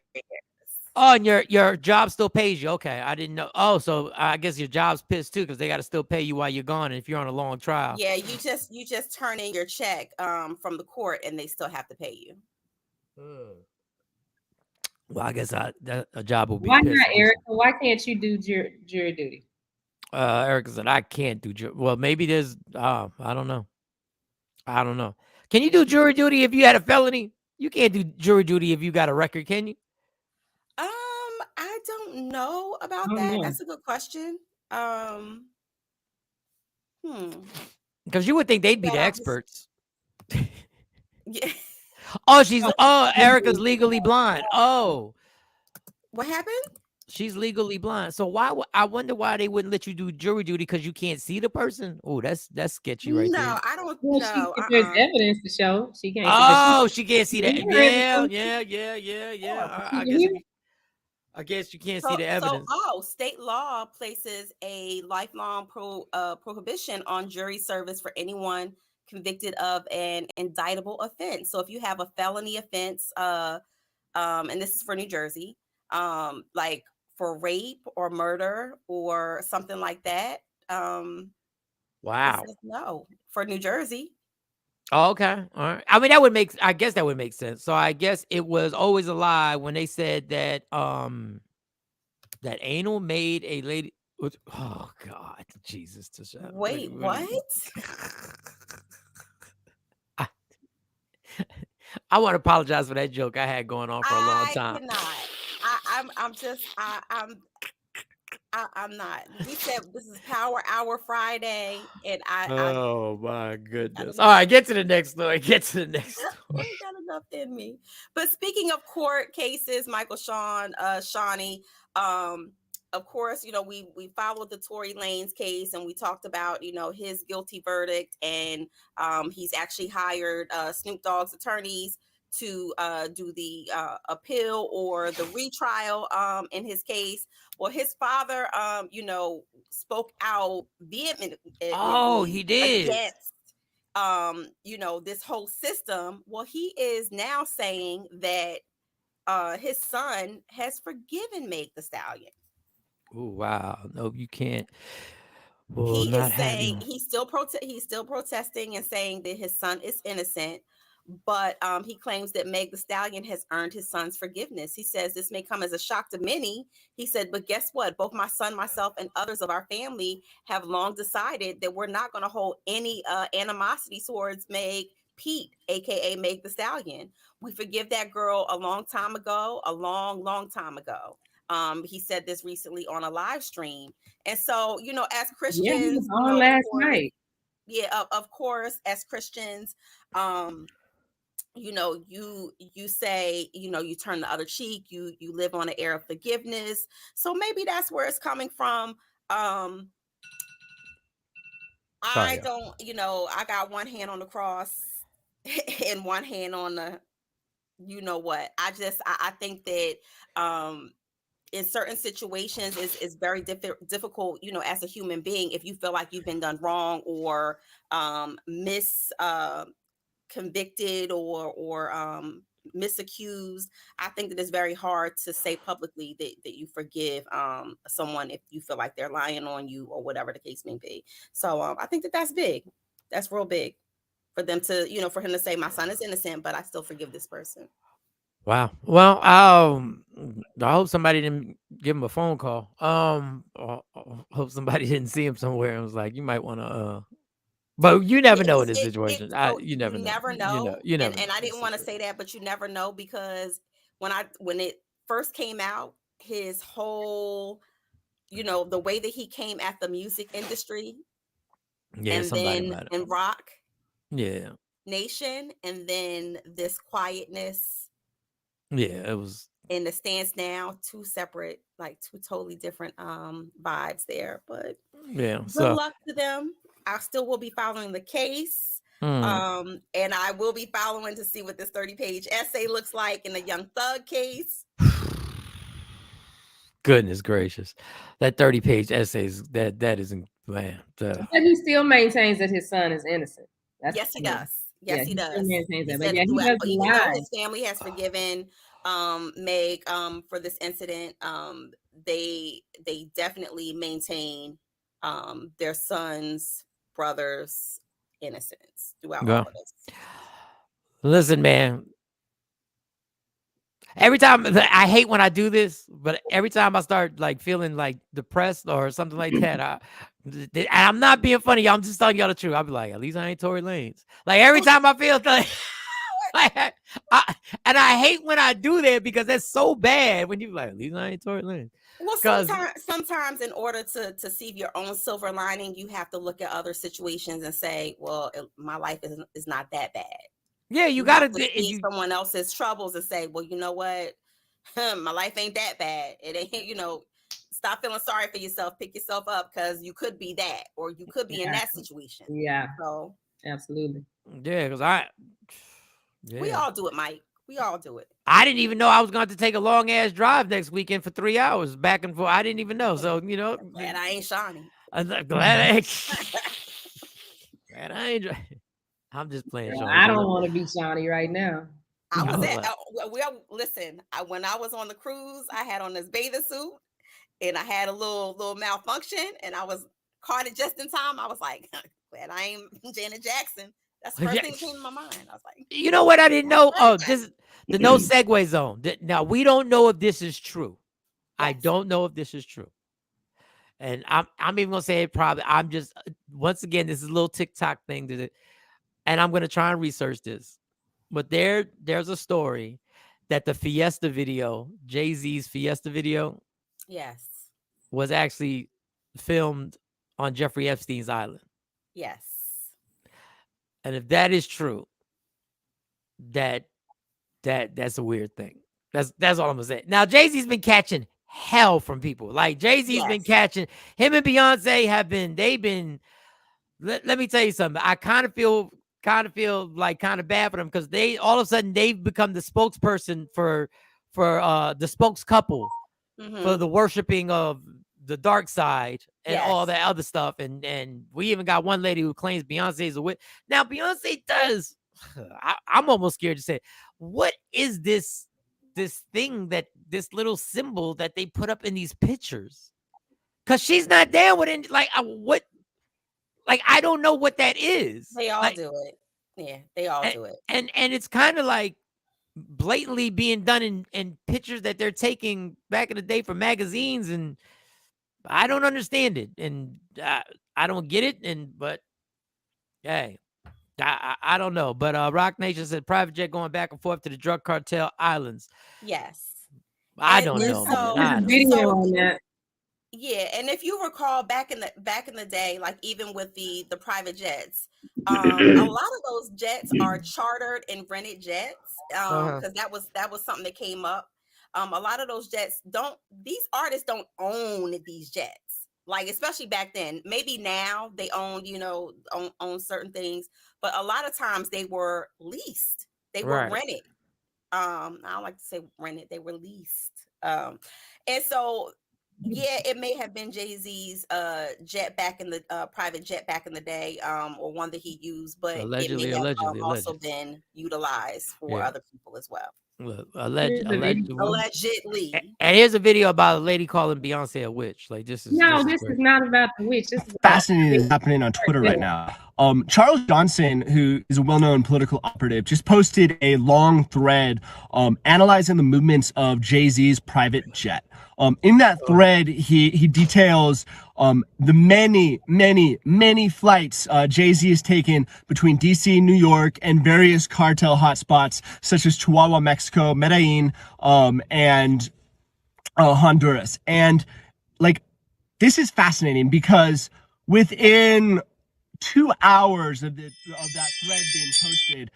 S6: Oh, and your job still pays you. Okay, I didn't know. Oh, so I guess your job's pissed too because they got to still pay you while you're gone, and if you're on a long trial.
S7: Yeah, you just turn in your check from the court, and they still have to pay you.
S6: Well, I guess a job will be.
S1: Why not, Erica? Why can't you do jury duty?
S6: Erica said I can't do jury. Well, maybe there's. I don't know. Can you do jury duty if you had a felony? You can't do jury duty if you got a record, can you?
S7: I don't know about that. That's a good question.
S6: Because you would think they'd be the experts.
S7: Yeah.
S6: Erica's legally blind. Oh.
S7: What happened?
S6: She's legally blind. So I wonder why they wouldn't let you do jury duty because you can't see the person. Oh, that's sketchy right there.
S7: No, I don't know.
S1: There's evidence to show she can't.
S6: She can't see that. Yeah. I guess you can't see the evidence.
S7: State law places a lifelong prohibition on jury service for anyone convicted of an indictable offense. So if you have a felony offense, and this is for New Jersey, like for rape or murder or something like that,
S6: wow.
S7: it says no for New Jersey.
S6: Oh, okay. All right. I mean, I guess that would make sense. So I guess it was always a lie when they said that that anal made a lady. Oh God, Jesus!
S7: Wait, what?
S6: I want to apologize for that joke I had going on for a long
S7: I
S6: time.
S7: cannot. I'm not. We said this is Power Hour Friday, and
S6: Oh my goodness!
S7: enough.
S6: All right, get to the next story. Get to the next
S7: I
S6: story.
S7: ain't got enough in me. But speaking of court cases, Michael, Shawnee, of course, you know, we followed the Tory Lanez case, and we talked about, you know, his guilty verdict, and he's actually hired Snoop Dogg's attorneys to do the appeal or the retrial in his case. Well, his father, you know, spoke out vehemently
S6: Oh, he did.
S7: against you know, this whole system. Well, he is now saying that his son has forgiven Meg Thee Stallion.
S6: Oh wow! No, you can't. Well,
S7: He
S6: not
S7: is saying
S6: having.
S7: he's still protesting and saying that his son is innocent, but he claims that Meg Thee Stallion has earned his son's forgiveness. He says this may come as a shock to many. He said, but guess what? Both my son, myself, and others of our family have long decided that we're not going to hold any animosity towards Pete, aka Meg Thee Stallion. We forgive that girl a long time ago, a long time ago. He said this recently on a live stream. And so, you know, as Christians,
S1: Yeah, he was
S7: you
S1: on
S7: know,
S1: last night.
S7: yeah, of course, as Christians, you know, you say, you know, you turn the other cheek, you live on an air of forgiveness. So maybe that's where it's coming from. I don't, you know, I got one hand on the cross and one hand on the, you know what. I think that in certain situations is very difficult, you know, as a human being, if you feel like you've been done wrong or convicted or misaccused. I think that it's very hard to say publicly that you forgive someone if you feel like they're lying on you or whatever the case may be. So I think that that's big. That's real big for them to, you know, for him to say my son is innocent, but I still forgive this person.
S6: Wow. Well, I hope somebody didn't give him a phone call. I hope somebody didn't see him somewhere and was like, "You might want to." But you never know in this situation.
S7: So
S6: You
S7: you
S6: never know.
S7: never know.
S6: You never
S7: And
S6: know
S7: I didn't want to say that, but you never know, because when it first came out, his whole, you know, the way that he came at the music industry,
S6: Yeah,
S7: and
S6: somebody
S7: then
S6: might.
S7: in rock
S6: Yeah.
S7: nation, and then this quietness
S6: Yeah, it was.
S7: in the stance now, two separate, like two totally different vibes there. But
S6: Yeah.
S7: good
S6: So.
S7: luck to them. I still will be following the case.
S6: Mm.
S7: And I will be following to see what this 30-page essay looks like in the Young Thug case.
S6: Goodness gracious, that 30-page essays that isn't, man.
S1: But he still maintains that his son is innocent.
S7: Yes, he does. Yes, he does.
S1: Still maintains
S7: He
S1: that.
S7: said
S1: But yeah, he doesn't
S7: even
S1: lie.
S7: though his family has forgiven Meg for this incident, they definitely maintain their son's brother's innocence throughout all of this.
S6: Listen, man. Every time, I hate when I do this, but every time I start like feeling like depressed or something like that, I'm not being funny, y'all. I'm just telling y'all the truth. I'll be like, at least I ain't Tory Lanez. Like every time I feel like, and I hate when I do that because that's so bad. When you like, at least I ain't Tory Lanez.
S7: Well, sometimes in order to see your own silver lining, you have to look at other situations and say, well, my life is not that bad.
S6: Yeah, you gotta
S7: see someone else's troubles and say, well, you know what, my life ain't that bad. It ain't, you know, stop feeling sorry for yourself. Pick yourself up, because you could be that, or you could be in that situation.
S1: Yeah.
S7: So
S1: absolutely.
S6: Yeah, because
S7: we all do it, Mike. We all do it.
S6: I didn't even know I was going to take a long ass drive next weekend for 3 hours back and forth. I didn't even know. So, you know,
S7: glad I ain't Shawnee.
S6: I'm glad I ain't. I'm just playing, Shawn.
S1: I don't want to be Shawnee right now.
S7: I was at listen. When I was on the cruise, I had on this bathing suit, and I had a little malfunction, and I was caught it just in time. I was like, glad I ain't Janet Jackson. That's the first thing that came to my mind. I was like,
S6: you know what I didn't know? Oh, this the no segue zone. Now we don't know if this is true. Yes. I don't know if this is true. And I'm even gonna say it probably. I'm just once again, this is a little TikTok thing and I'm gonna try and research this. But there's a story that the Fiesta video, Jay-Z's Fiesta video,
S7: yes,
S6: was actually filmed on Jeffrey Epstein's island.
S7: Yes.
S6: And if that is true, that's a weird thing. That's all I'm gonna say. Now Jay-Z's been catching hell from people. Like Jay-Z's been catching him and Beyonce they've been let me tell you something. I kind of feel like kind of bad for them because they all of a sudden they've become the spokesperson for the spokes couple for the worshiping of the dark side and all that other stuff. And we even got one lady who claims Beyonce is a witch. Now Beyonce does. I'm almost scared to say, what is this thing this little symbol that they put up in these pictures? Because she's not down with it. Like what? Like I don't know what that is.
S7: They all do it. Yeah, they all do it.
S6: And it's kind of like blatantly being done in pictures that they're taking back in the day for magazines, and I don't understand it, and I don't get it. But hey, I don't know. But Rock Nation said private jet going back and forth to the drug cartel islands.
S7: Yes,
S6: I don't know.
S1: There's a video on that.
S7: Yeah, and if you recall back in the day, like even with the private jets, a lot of those jets are chartered and rented jets. Because that was something that came up. A lot of those jets these artists don't own these jets. Like especially back then. Maybe now they own own certain things, but a lot of times they were leased. They were rented. I don't like to say rented, they were leased. And so yeah, it may have been Jay-Z's jet back in the private jet back in the day, or one that he used, but it may have also been utilized for other people as well. Allegedly.
S6: And here's a video about a lady calling Beyonce a witch. Like this is
S1: this is not about the witch. This is
S9: fascinating is happening on Twitter right now. Charles Johnson, who is a well-known political operative, just posted a long thread analyzing the movements of Jay-Z's private jet. In that thread, he details the many flights Jay-Z has taken between DC, New York, and various cartel hotspots such as Chihuahua, Mexico, Medellin, and Honduras. And like, this is fascinating because within 2 hours of that thread being posted,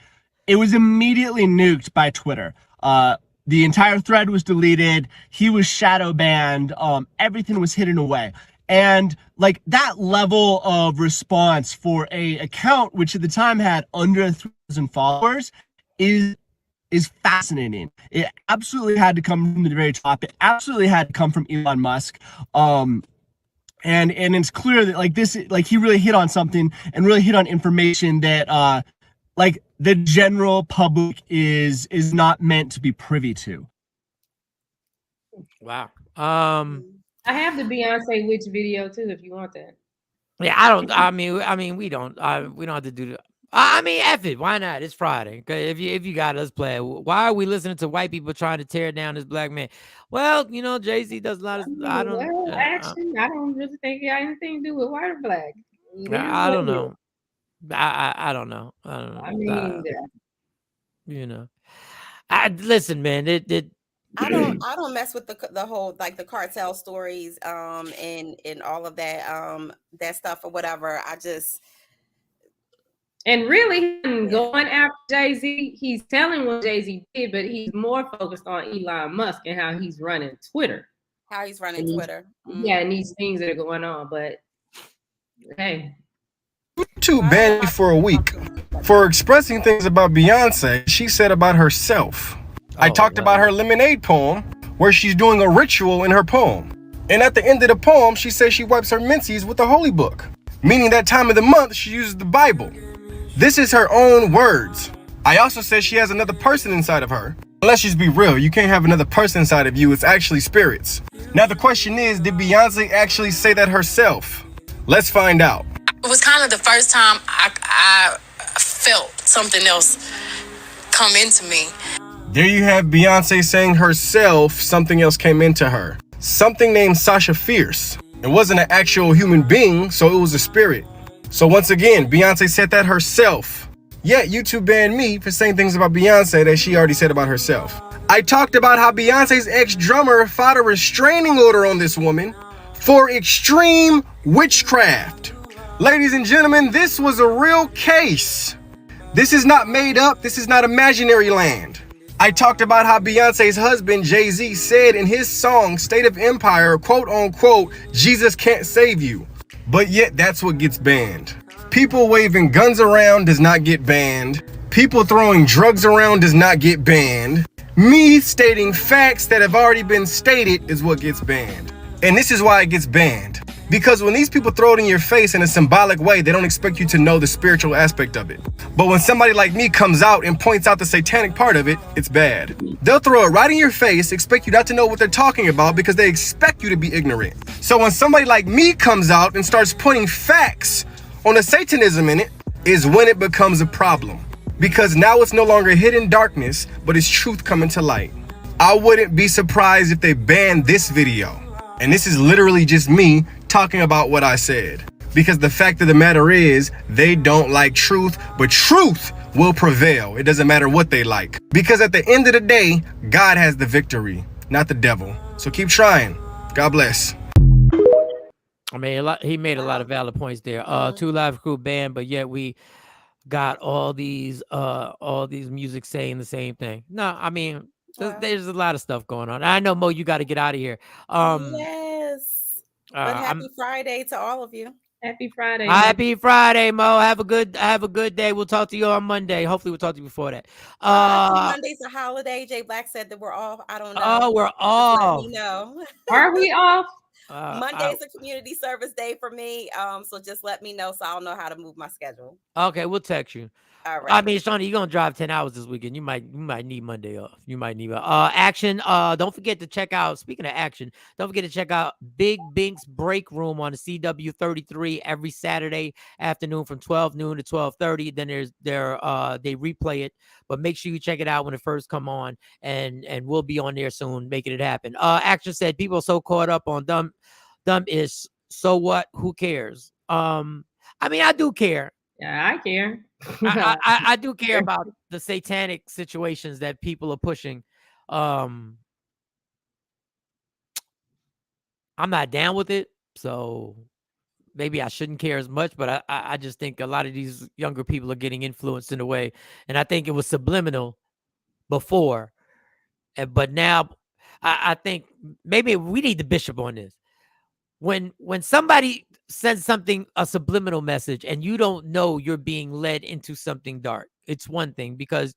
S9: it was immediately nuked by Twitter. The entire thread was deleted. He was shadow banned. Everything was hidden away. And like that level of response for a account, which at the time had under 3,000 followers, is fascinating. It absolutely had to come from the very top. It absolutely had to come from Elon Musk. And it's clear that like this, like he really hit on something and really hit on information that like the general public is not meant to be privy to.
S6: Wow.
S1: I have the Beyonce witch video too, if you want that.
S6: Yeah, I don't. I mean, we don't have to do that. I mean, F it. Why not? It's Friday. Okay, if you got us play, why are we listening to white people trying to tear down this black man? Well, Jay-Z does a lot of. I don't
S1: really think it got anything to do with white or black.
S6: I don't know. I don't know.
S1: I mean,
S6: listen, man.
S7: I don't mess with the whole like the cartel stories and all of that stuff or whatever.
S1: And really going after Jay-Z, he's telling what Jay-Z did, but he's more focused on Elon Musk and how he's running Twitter.
S7: Yeah,
S1: and these things that are going on. But hey,
S10: too banned for a week for expressing things about Beyonce she said about herself. I talked about her Lemonade poem, where she's doing a ritual in her poem. And at the end of the poem, she says she wipes her menses with the holy book, meaning that time of the month she uses the Bible. This is her own words. I also said she has another person inside of her. Let's just be real, you can't have another person inside of you, it's actually spirits. Now the question is, did Beyonce actually say that herself? Let's find out.
S11: It was kind of the first time I felt something else come into me.
S10: There you have Beyonce saying herself something else came into her. Something named Sasha Fierce. It wasn't an actual human being, so it was a spirit. So once again, Beyonce said that herself. Yet YouTube banned me for saying things about Beyonce that she already said about herself. I talked about how Beyonce's ex-drummer filed a restraining order on this woman for extreme witchcraft. Ladies and gentlemen, this was a real case. This is not made up. This is not imaginary land. I talked about how Beyonce's husband, Jay-Z, said in his song, State of Empire, quote unquote, Jesus can't save you. But yet that's what gets banned. People waving guns around does not get banned. People throwing drugs around does not get banned. Me stating facts that have already been stated is what gets banned. And this is why it gets banned. Because when these people throw it in your face in a symbolic way, they don't expect you to know the spiritual aspect of it. But when somebody like me comes out and points out the satanic part of it, it's bad. They'll throw it right in your face, expect you not to know what they're talking about because they expect you to be ignorant. So when somebody like me comes out and starts pointing facts on the Satanism in it, is when it becomes a problem. Because now it's no longer hidden darkness, but it's truth coming to light. I wouldn't be surprised if they banned this video. And this is literally just me talking about what I said. Because the fact of the matter is, they don't like truth, but truth will prevail. It doesn't matter what they like. Because at the end of the day, God has the victory, not the devil. So keep trying. God bless.
S6: I mean, he made a lot of valid points there. 2 Live Crew band, but yet we got all these music saying the same thing. No, I mean, there's a lot of stuff going on. I know, Mo, you got to get out of here.
S7: Yes. But happy Friday to all of you.
S1: Happy Friday.
S6: Happy Friday, Mo. Have a good day. We'll talk to you on Monday. Hopefully we'll talk to you before that.
S7: Monday's a holiday. Jay Black said that we're off. I don't know.
S6: Oh, we're off.
S7: Let me know.
S1: Are we off?
S7: Monday's a community service day for me. So just let me know so I'll know how to move my schedule.
S6: Okay, we'll text you.
S7: All right.
S6: I mean, Shawnee, you're gonna drive 10 hours this weekend. You might need Monday off. You might need Action. Don't forget to check out. Speaking of Action, don't forget to check out Big Bink's Break Room on the CW 33 every Saturday afternoon from 12 noon to 12:30. Then they replay it, but make sure you check it out when it first come on, and we'll be on there soon, making it happen. Action said people are so caught up on dumb is so what? Who cares? I mean, I do care.
S1: Yeah, I care.
S6: I do care about the satanic situations that people are pushing. I'm not down with it, so maybe I shouldn't care as much, but I just think a lot of these younger people are getting influenced in a way, and I think it was subliminal before, but now I think maybe we need the bishop on this. When somebody sends something, a subliminal message, and you don't know you're being led into something dark, it's one thing because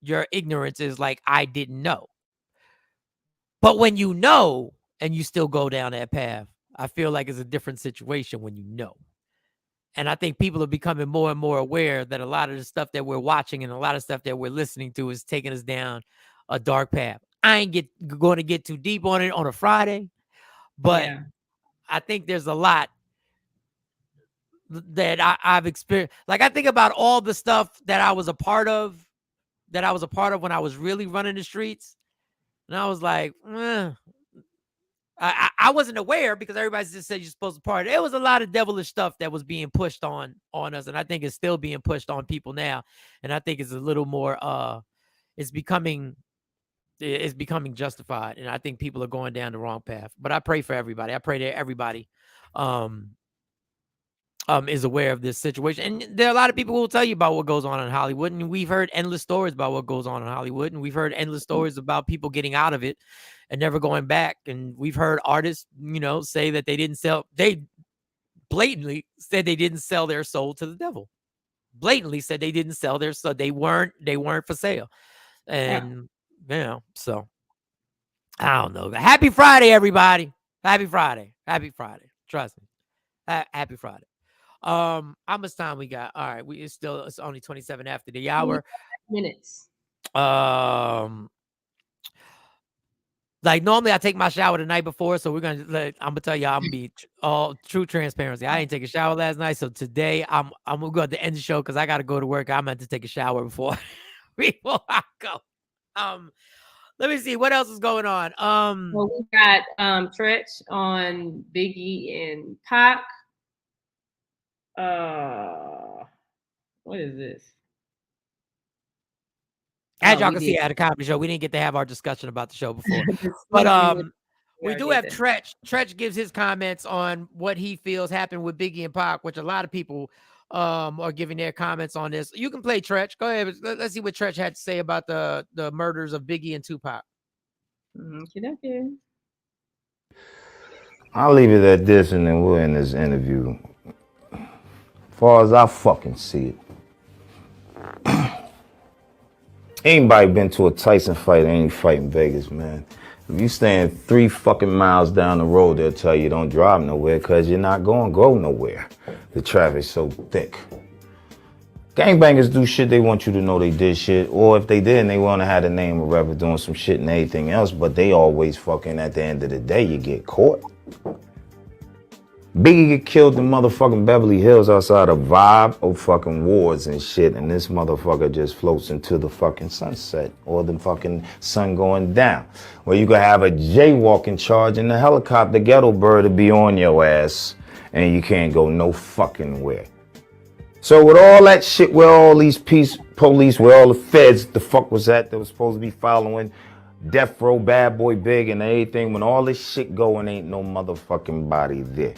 S6: your ignorance is like, I didn't know. But when you know and you still go down that path, I feel like it's a different situation when you know. And I think people are becoming more and more aware that a lot of the stuff that we're watching and a lot of stuff that we're listening to is taking us down a dark path. I ain't going to get too deep on it on a Friday, but yeah. I think there's a lot that I've experienced. Like, I think about all the stuff that I was a part of when I was really running the streets. And I was like, I wasn't aware because everybody just said you're supposed to party. There was a lot of devilish stuff that was being pushed on us. And I think it's still being pushed on people now. And I think it's a little more, it's becoming justified. And I think people are going down the wrong path. But I pray for everybody. I pray that everybody is aware of this situation. And there are a lot of people who will tell you about what goes on in Hollywood. And we've heard endless stories about what goes on in Hollywood. And we've heard endless stories about people getting out of it and never going back. And we've heard artists, say that they blatantly said they didn't sell their soul to the devil. Blatantly said they didn't sell their soul. They weren't for sale. And, so I don't know. Happy Friday, everybody. Happy Friday. Happy Friday. Trust me. Happy Friday. How much time we got? All right, it's only 27 after the hour.
S1: Minutes.
S6: Like normally I take my shower the night before, so I'm gonna tell y'all, I'm gonna be all true transparency. I didn't take a shower last night, so today I'm gonna go at the end of the show because I gotta go to work. I meant to take a shower before I go. Let me see what else is going on.
S1: Well, we got Tretch on Biggie and Pac. What is this?
S6: As y'all can see at a comedy show, we didn't get to have our discussion about the show before. But we do have Tretch. Tretch gives his comments on what he feels happened with Biggie and Pac, which a lot of people are giving their comments on this. You can play Tretch. Go ahead. Let's see what Tretch had to say about the murders of Biggie and Tupac.
S1: Okay.
S12: I'll leave it at this, and then we'll end this interview. As far as I fucking see it, anybody been to a Tyson fight ain't fighting Vegas, man. If you stand 3 fucking miles down the road, they'll tell you don't drive nowhere because you're not going to go nowhere. The traffic's so thick. Gangbangers do shit they want you to know they did shit, or if they didn't, they want to have the name of rapper doing some shit and anything else, but they always fucking, at the end of the day, you get caught. Biggie get killed in motherfucking Beverly Hills outside of Vibe of fucking wars and shit, and this motherfucker just floats into the fucking sunset or the fucking sun going down. Where you could have a jaywalking charge in the helicopter ghetto bird to be on your ass, and you can't go no fucking where. So with all that shit, where all these police, where all the feds, the fuck was that was supposed to be following Death Row, Bad Boy Big and everything, when all this shit going, ain't no motherfucking body there.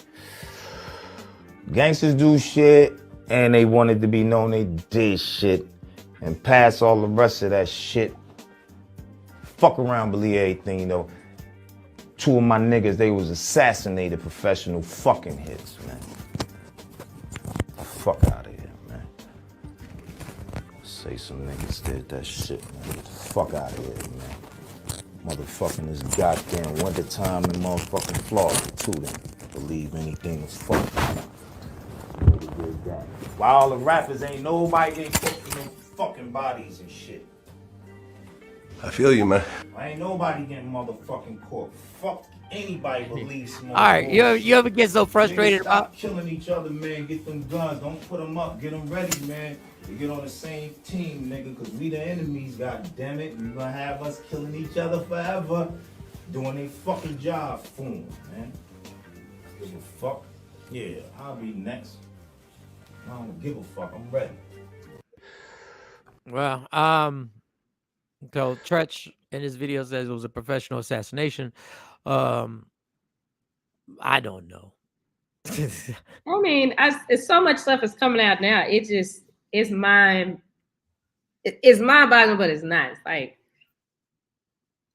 S12: Gangsters do shit, and they wanted to be known they did shit, and pass all the rest of that shit. Fuck around, believe everything, you know. 2 of my niggas, they was assassinated professional fucking hits, man. Fuck out of here, man. Say some niggas did that shit, man. Get the fuck out of here, man. Motherfucking this goddamn wintertime in motherfucking Florida, too, then. Believe anything was fucking. Why all the rappers ain't nobody getting fucking no fucking bodies and shit.
S10: I feel you, man.
S12: Why ain't nobody getting motherfucking caught? Fuck anybody believes some.
S6: All right, you ever get so frustrated
S12: about killing each other, man? Get them guns. Don't put them up. Get them ready, man. We get on the same team, nigga, because we the enemies, goddammit. You gonna have us killing each other forever, doing a fucking job for them, man. Give a fuck. Yeah, I'll be next. I don't give a fuck. I'm ready.
S6: Well, so Tretch in his video says it was a professional assassination. I don't know.
S1: I mean, it's so much stuff is coming out now. It's mind-boggling, but it's not. It's like,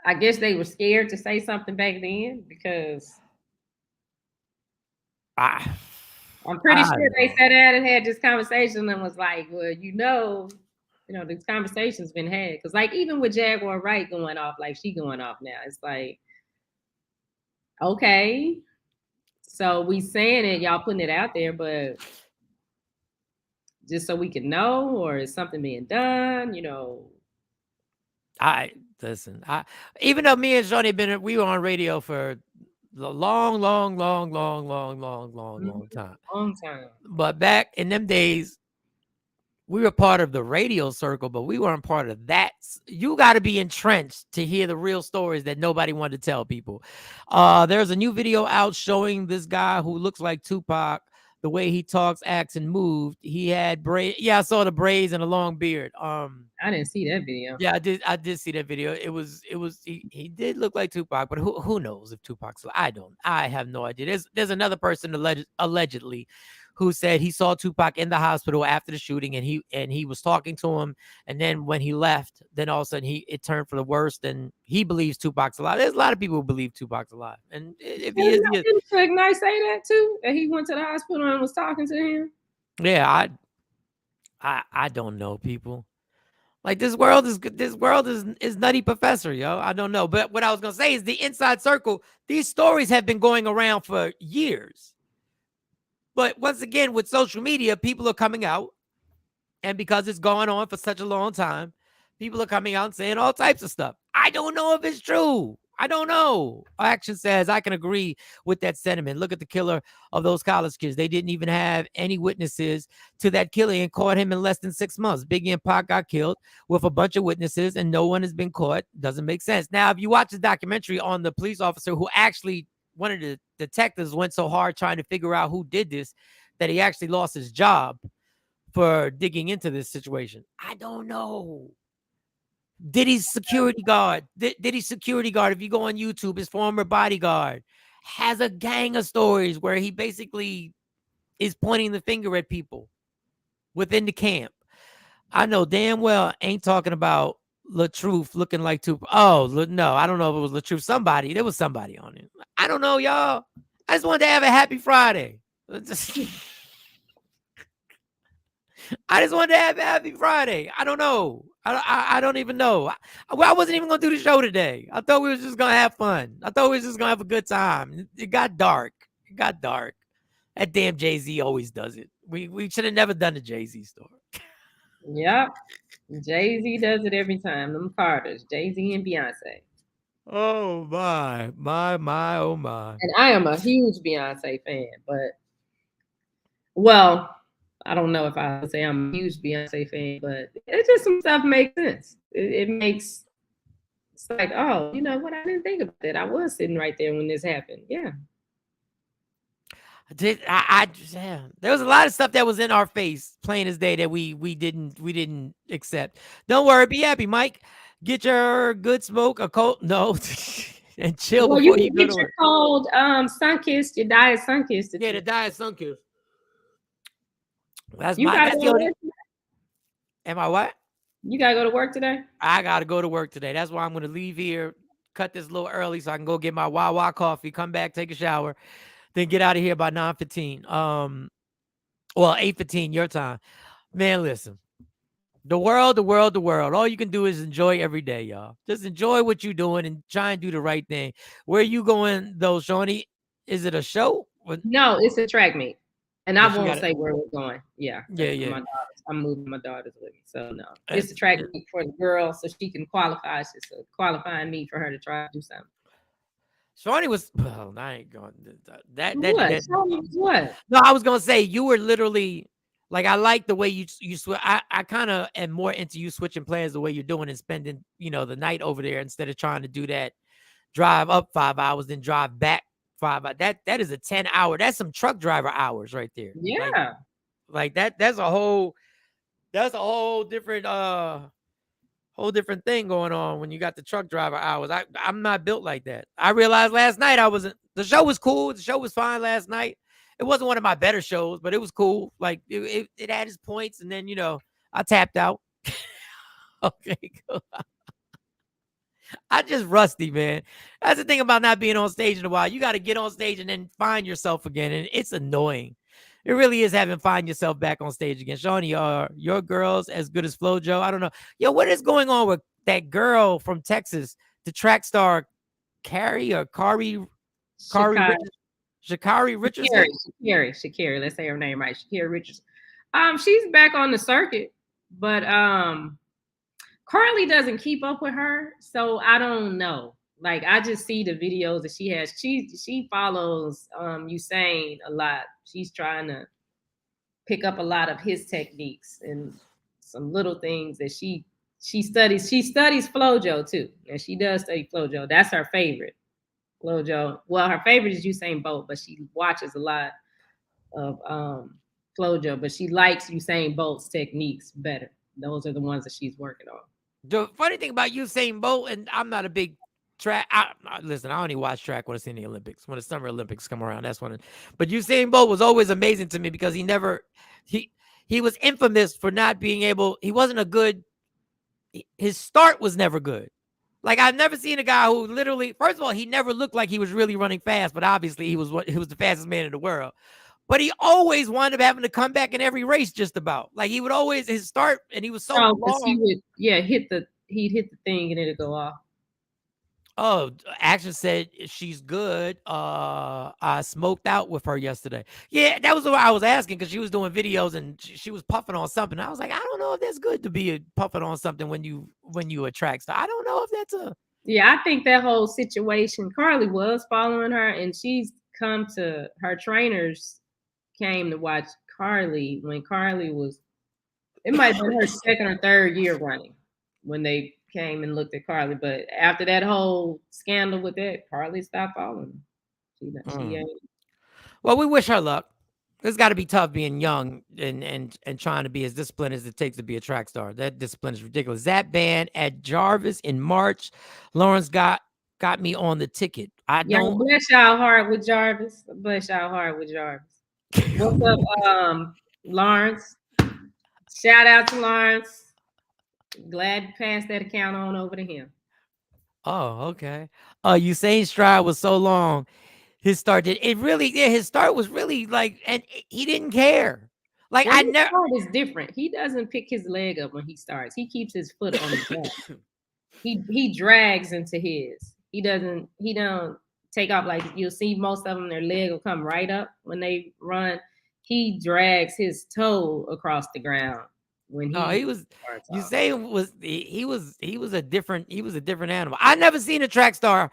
S1: I guess they were scared to say something back then because I'm pretty sure they sat down and had this conversation and was like, well, you know, this conversation's been had. Because like even with Jaguar Wright going off, like she going off now, it's like, okay, so we saying it, y'all putting it out there, but just so we can know, or is something being done,
S6: Listen, even though me and Shawn we were on radio for a long time.
S1: Long time.
S6: But back in them days, we were part of the radio circle, but we weren't part of that. You got to be entrenched to hear the real stories that nobody wanted to tell people. There's a new video out showing this guy who looks like Tupac, the way he talks, acts, and moved. He had braids. Yeah, I saw the braids and a long beard.
S1: I didn't see that video.
S6: Yeah, I did see that video. He did look like Tupac, but who knows if Tupac's alive? I have no idea. There's another person allegedly who said he saw Tupac in the hospital after the shooting, and he was talking to him, and then when he left, then all of a sudden it turned for the worst, and he believes Tupac's alive. There's a lot of people who believe Tupac's alive, and if he is,
S1: didn't Suge Knight say that too? That he went to the hospital and was talking to him?
S6: Yeah, I don't know, people. Like this world is Nutty Professor, yo. I don't know, but what I was gonna say is the inside circle. These stories have been going around for years. But once again, with social media, people are coming out, and because it's gone on for such a long time, people are coming out and saying all types of stuff. I don't know if it's true. I don't know. Action says, I can agree with that sentiment. Look at the killer of those college kids. They didn't even have any witnesses to that killing and caught him in less than 6 months. Biggie and Pac got killed with a bunch of witnesses and no one has been caught. Doesn't make sense. Now, if you watch the documentary on the police officer who actually, one of the detectives went so hard trying to figure out who did this that he actually lost his job for digging into this situation. I don't know. Diddy's security guard, Diddy's security guard, if you go on YouTube, his former bodyguard has a gang of stories where he basically is pointing the finger at people within the camp. I know damn well ain't talking about LaTruth looking like Tupac. Oh, no, I don't know if it was LaTruth. Somebody, there was somebody on it. I don't know, y'all. I just wanted to have a happy Friday. I just wanted to have a happy Friday. I don't know. I don't even know. I wasn't even going to do the show today. I thought we was just going to have fun. I thought we was just going to have a good time. It got dark. It got dark. That damn Jay-Z always does it. We should have never done the Jay-Z story.
S1: Yep. Jay-Z does it every time. Them Carters, Jay-Z and Beyonce.
S6: Oh, my, oh, my.
S1: And I am a huge Beyonce fan, but, well, I don't know if I would say I'm a huge Beyonce fan, but it's just some stuff makes sense. It makes, it's like, oh, you know what? I didn't think about that. I was sitting right there when this happened. Yeah.
S6: Yeah. There was a lot of stuff that was in our face, plain as day, that we didn't accept. Don't worry, be happy, Mike. Get your good smoke, a cold, no, and chill before you go to work.
S1: Your cold sun-kissed, your diet sun-kissed.
S6: Yeah, the diet sun-kissed. That's
S1: you
S6: that's the only. Am I what?
S1: You gotta go to work today?
S6: I gotta go to work today. That's why I'm gonna leave here, cut this a little early so I can go get my Wawa coffee, come back, take a shower, then get out of here by 9:15. Well, 8:15 your time. Man, listen. The world. All you can do is enjoy every day, y'all. Just enjoy what you're doing and try and do the right thing. Where are you going, though, Shawnee? Is it a show?
S1: No, it's a track meet. And I won't say where we're going. Yeah.
S6: Yeah.
S1: I'm moving my daughters with me. So, no. It's a track meet for the girl so she can qualify. It's just a qualifying meet for her to try to do something.
S6: Shawnee was, well, I ain't going that.
S1: What?
S6: No, I was going to say, you were literally, like, I like the way you switch. I kind of am more into you switching plans the way you're doing and spending, the night over there instead of trying to do that drive up 5 hours, then drive back 5 hours. That is a 10-hour. That's some truck driver hours right there.
S1: Yeah.
S6: Like that's a whole different thing going on when you got the truck driver hours. I'm not built like that. I realized last night the show was cool. The show was fine last night. It wasn't one of my better shows, but it was cool. Like it had its points, and then I tapped out. Okay, cool. I just rusty, man. That's the thing about not being on stage in a while. You got to get on stage and then find yourself again, and it's annoying. It really is having find yourself back on stage again. Shawnee, are your girls as good as FloJo? I don't know. Yo, what is going on with that girl from Texas, the track star, Sha'Carri Richardson?
S1: Sha'Carri. Let's say her name right. Sha'Carri Richardson. She's back on the circuit, but Carly doesn't keep up with her, so I don't know. Like, I just see the videos that she has. She follows Usain a lot. She's trying to pick up a lot of his techniques and some little things that she studies. She studies FloJo too, and she does study FloJo. That's her favorite, FloJo. Well, her favorite is Usain Bolt, but she watches a lot of FloJo. But she likes Usain Bolt's techniques better. Those are the ones that she's working on.
S6: The funny thing about Usain Bolt, and I'm not a big track. Listen, I only watch track when it's in the Olympics. When the Summer Olympics come around, that's when. But Usain Bolt was always amazing to me because he was infamous for not being able. He wasn't a good. His start was never good. Like, I've never seen a guy who literally. First of all, he never looked like he was really running fast, but obviously he was the fastest man in the world. But he always wound up having to come back in every race, just about. Like, he would always his start, and he was so long.
S1: He'd hit the thing and it'd go off.
S6: Oh, Action said she's good. I smoked out with her yesterday. Yeah, that was what I was asking because she was doing videos and she was puffing on something. I was like, I don't know if that's good to be puffing on something when you attract star. I don't know if that's a.
S1: Yeah, I think that whole situation, Carly was following her, and she's come to her trainers came to watch Carly when Carly was. It might have been her second or third year running when they came and looked at Carly. But after that whole scandal with that, Carly stopped following her. She ain't.
S6: Well, we wish her luck. It's got to be tough being young and trying to be as disciplined as it takes to be a track star. That discipline is ridiculous. That band at Jarvis in March, Lawrence got me on the ticket. I
S1: Yeah,
S6: don't.
S1: bless y'all heart with Jarvis. Bless y'all heart with Jarvis. What's up, Lawrence? Shout out to Lawrence. Glad to pass that account on over to him.
S6: Oh, okay. Usain stride was so long. His start did it really? Yeah, his start was really like, and he didn't care. Like
S1: Well,
S6: I
S1: his
S6: never.
S1: start is different. He doesn't pick his leg up when he starts. He keeps his foot on the ground. He drags into his. He don't take off like you'll see most of them. Their leg will come right up when they run. He drags his toe across the ground when he.
S6: No, he was. Usain was he was a different animal. I never seen a track star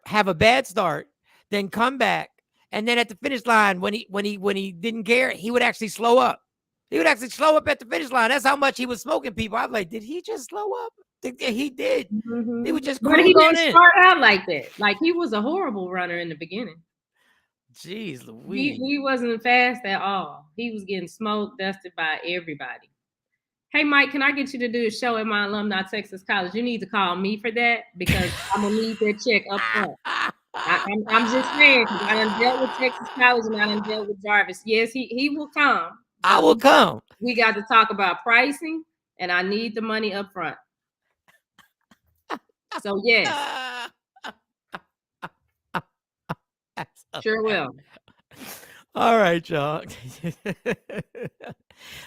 S6: have a bad start, then come back, and then at the finish line when he didn't care, he would actually slow up. He would actually slow up at the finish line. That's how much he was smoking people. I'm like, did he just slow up? He did. He would just
S1: But he
S6: cruise on
S1: didn't
S6: in.
S1: start out like that. Like he was a horrible runner in the beginning.
S6: Jeez Louise.
S1: He wasn't fast at all. He was getting smoked, dusted by everybody. Hey, Mike, can I get you to do a show at my alumni Texas College? You need to call me for that because I'm going to need that check up front. I'm just saying, because I done dealt with Texas College and I done dealt with Jarvis. Yes, he will come.
S6: I will come.
S1: We got to talk about pricing, and I need the money up front. So, yes. Sure will.
S6: All right, y'all.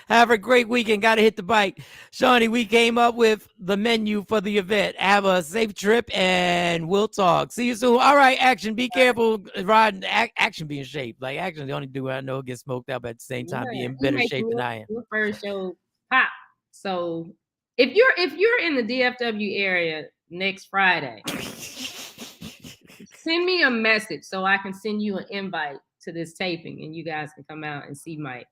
S6: Have a great weekend. Got to hit the bike. Shawnee, we came up with the menu for the event. Have a safe trip, and we'll talk. See you soon. All right, Action. Be careful. Riding. Action be in shape. Like, Action the only dude I know gets smoked out, but at the same time be in better shape than I am.
S1: Your first show pop. So if you're in the DFW area next Friday, send me a message so I can send you an invite to this taping, and you guys can come out and see Mike.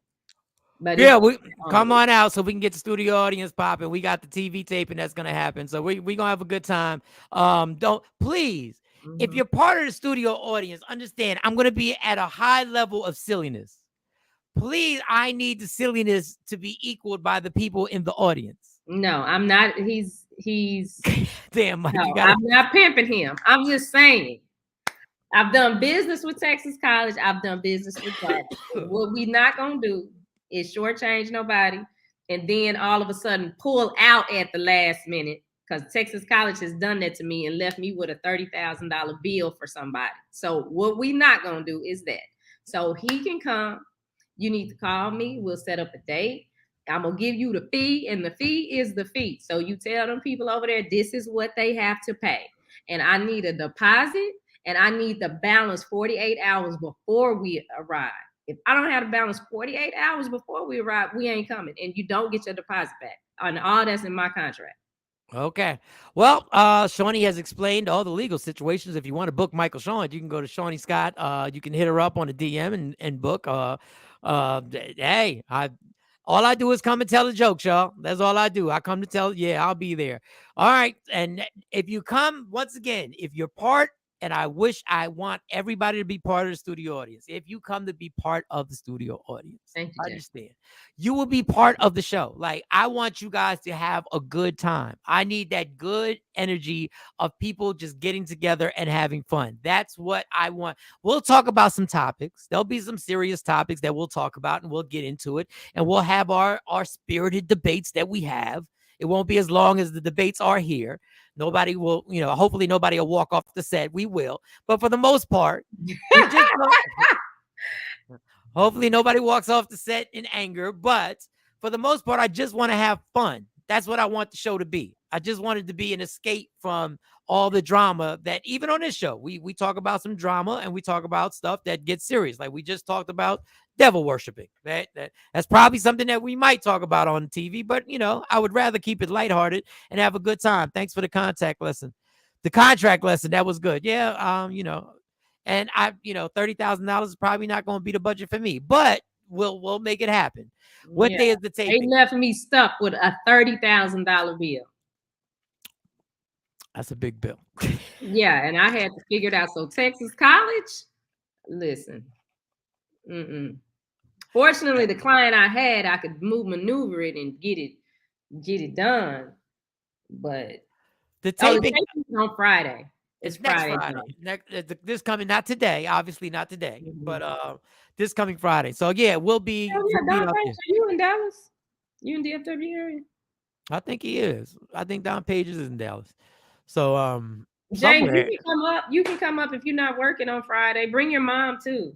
S6: But yeah, we come on out so we can get the studio audience popping. We got the TV taping that's gonna happen, so we gonna have a good time. Don't please, if you're part of the studio audience, understand I'm gonna be at a high level of silliness. Please, I need the silliness to be equaled by the people in the audience.
S1: No, I'm not. He's
S6: damn, Mike.
S1: No, I'm not pimping him. I'm just saying. I've done business with Texas College. I've done business with Jarvis. What we not gonna do is shortchange nobody, and then all of a sudden pull out at the last minute because Texas College has done that to me and left me with a $30,000 bill for somebody. So what we not gonna do is that. So he can come. You need to call me. We'll set up a date. I'm gonna give you the fee, and the fee is the fee. So you tell them people over there, this is what they have to pay, and I need a deposit. And I need the balance 48 hours before we arrive. If I don't have the balance 48 hours before we arrive, we ain't coming. And you don't get your deposit back. And all that's in my contract.
S6: Okay. Well, Shawnee has explained all the legal situations. If you want to book Michael Shawn, you can go to Shawnee Scott. You can hit her up on a DM and book. Hey, all I do is come and tell the jokes, y'all. That's all I do. I come to tell. Yeah, I'll be there. All right. And if you come, once again, if you're part, and I want everybody to be part of the studio audience. If you come to be part of the studio audience,
S1: thank you,
S6: understand, you will be part of the show. Like, I want you guys to have a good time. I need that good energy of people just getting together and having fun. That's what I want. We'll talk about some topics. There'll be some serious topics that we'll talk about, and we'll get into it. And we'll have our spirited debates that we have. It won't be as long as the debates are here. Nobody will, hopefully nobody will walk off the set. We will. But for the most part, hopefully nobody walks off the set in anger. But for the most part, I just want to have fun. That's what I want the show to be. I just wanted to be an escape from all the drama that even on this show, we talk about some drama and we talk about stuff that gets serious. Like we just talked about devil worshiping. That's probably something that we might talk about on TV, but I would rather keep it lighthearted and have a good time. Thanks for the contract lesson. That was good. Yeah. And $30,000 is probably not going to be the budget for me, but we'll make it happen. What day is the taping?
S1: They left me stuck with a $30,000 bill.
S6: That's a big bill.
S1: Yeah, and I had to figure it out. So Texas College, listen. Fortunately, the client I had, I could maneuver it and get it done. But
S6: the taping
S1: is on Friday.
S6: It's next Friday. This coming, not today, obviously not today, but this coming Friday. So yeah, we'll be.
S1: Don Page, are you in Dallas? You in DFW area?
S6: I think he is. I think Don Page is in Dallas. So
S1: James, you can come up. You can come up if you're not working on Friday. Bring your mom too.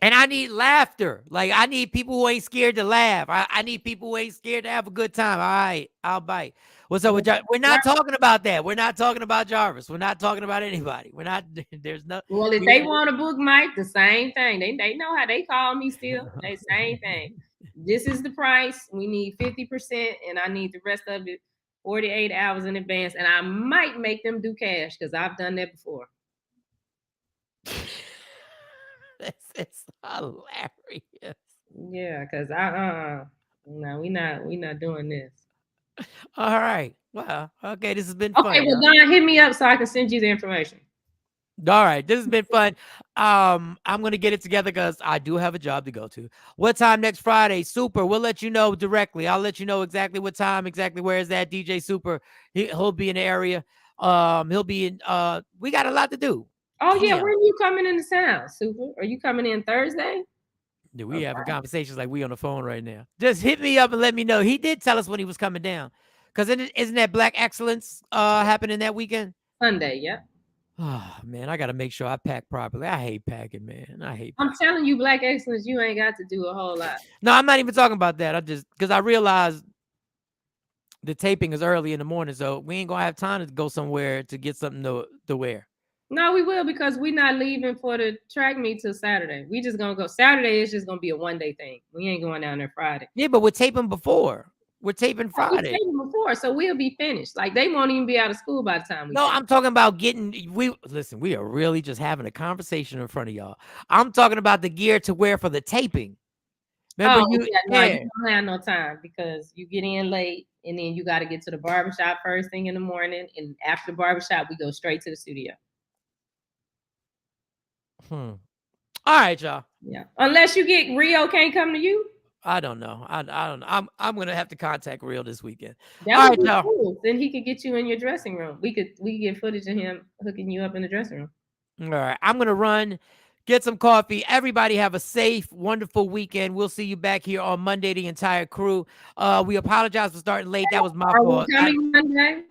S6: And I need laughter. Like I need people who ain't scared to laugh. I need people who ain't scared to have a good time. All right, I'll bite. What's up with Jarvis? We're not talking about that. We're not talking about Jarvis. We're not talking about anybody. We're not. There's no.
S1: Well, if they want to book Mike, the same thing. They know how they call me still. They same thing. This is the price. We need 50%, and I need the rest of it 48 hours in advance. And I might make them do cash because I've done that before.
S6: This is hilarious.
S1: Yeah, because no, we not doing this.
S6: All right. Well, okay, this has been fun.
S1: Okay, well, Don, hit me up so I can send you the information.
S6: All right, this has been fun. I'm gonna get it together because I do have a job to go to. What time next Friday? Super. We'll let you know directly. I'll let you know exactly what time, exactly where is that DJ Super. He'll be in the area. He'll be in. We got a lot to do.
S1: Oh yeah, when are you coming in the sound, Super? Are you coming in Thursday?
S6: Yeah, we having conversations like we on the phone right now. Just hit me up and let me know. He did tell us when he was coming down. Because isn't that Black Excellence happening that weekend?
S1: Sunday, yeah.
S6: Oh man, I gotta make sure I pack properly. I hate packing, man.
S1: I'm telling you, Black Excellence, you ain't got to do a whole lot.
S6: No, I'm not even talking about that. I just because I realized the taping is early in the morning, so we ain't gonna have time to go somewhere to get something to wear.
S1: No, we will because we're not leaving for the track meet till Saturday. We just gonna go. Saturday is just gonna be a one-day thing. We ain't going down there Friday.
S6: Yeah, but we're taping before. We're taping Friday.
S1: We're taping before, so we'll be finished. Like they won't even be out of school by the time we.
S6: No, I'm talking about getting. Listen. We are really just having a conversation in front of y'all. I'm talking about the gear to wear for the taping. Remember you
S1: don't have no time because you get in late and then you got to get to the barbershop first thing in the morning, and after the barbershop we go straight to the studio.
S6: All right, y'all.
S1: Yeah, unless you get Rio can't come to you.
S6: I don't know. I don't know. I'm gonna have to contact Rio this weekend.
S1: That would be cool. Then he could get you in your dressing room. We could get footage of him hooking you up in the dressing room.
S6: All right, I'm gonna run, get some coffee. Everybody have a safe, wonderful weekend. We'll see you back here on Monday. The entire crew. We apologize for starting late. That was my fault.
S1: We coming Monday?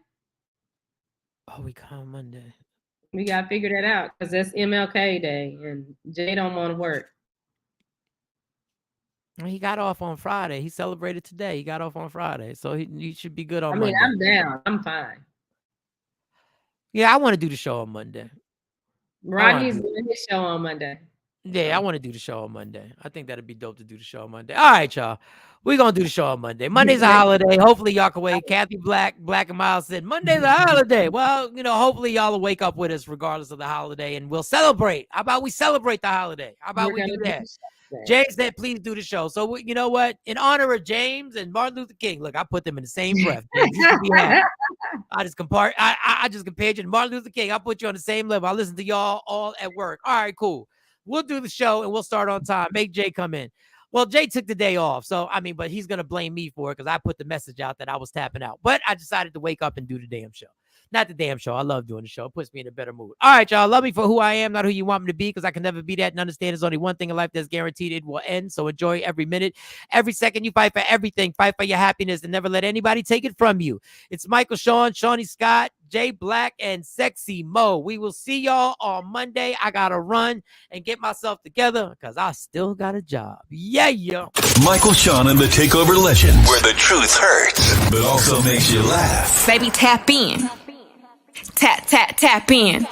S6: Oh, we come Monday.
S1: We gotta figure that out because that's MLK Day and Jay don't want to work.
S6: He got off on Friday. He celebrated today. He got off on Friday, so he should be good on Monday.
S1: I'm down. I'm fine.
S6: Yeah, I want to do the show on Monday.
S1: Rodney's doing his show on Monday.
S6: Yeah, I want to do the show on Monday. I think that'd be dope to do the show on Monday. All right, y'all. We're going to do the show on Monday. Monday's a holiday. Hopefully y'all can wait. Kathy Black and Miles said, Monday's a holiday. Well, hopefully y'all will wake up with us regardless of the holiday and we'll celebrate. How about we celebrate the holiday? How about we do that? James said, please do the show. So, you know what? In honor of James and Martin Luther King, look, I put them in the same breath. I just compared you to Martin Luther King. I put you on the same level. I listen to y'all all at work. All right, cool. We'll do the show and we'll start on time. Make Jay come in. Well, Jay took the day off. So, but he's going to blame me for it because I put the message out that I was tapping out. But I decided to wake up and do the damn show. Not the damn show. I love doing the show. It puts me in a better mood. All right, y'all. Love me for who I am, not who you want me to be, because I can never be that. And understand there's only one thing in life that's guaranteed it will end. So enjoy every minute. Every second you fight for everything. Fight for your happiness and never let anybody take it from you. It's Michael Shawn, Shawnee Scott, Jay Black and Sexy Mo. We will see y'all on Monday. I got to run and get myself together because I still got a job. Yeah.
S2: Michael Shawn and the Takeover Legends, where the truth hurts, but also makes you laugh.
S3: Baby, tap in. Tap in.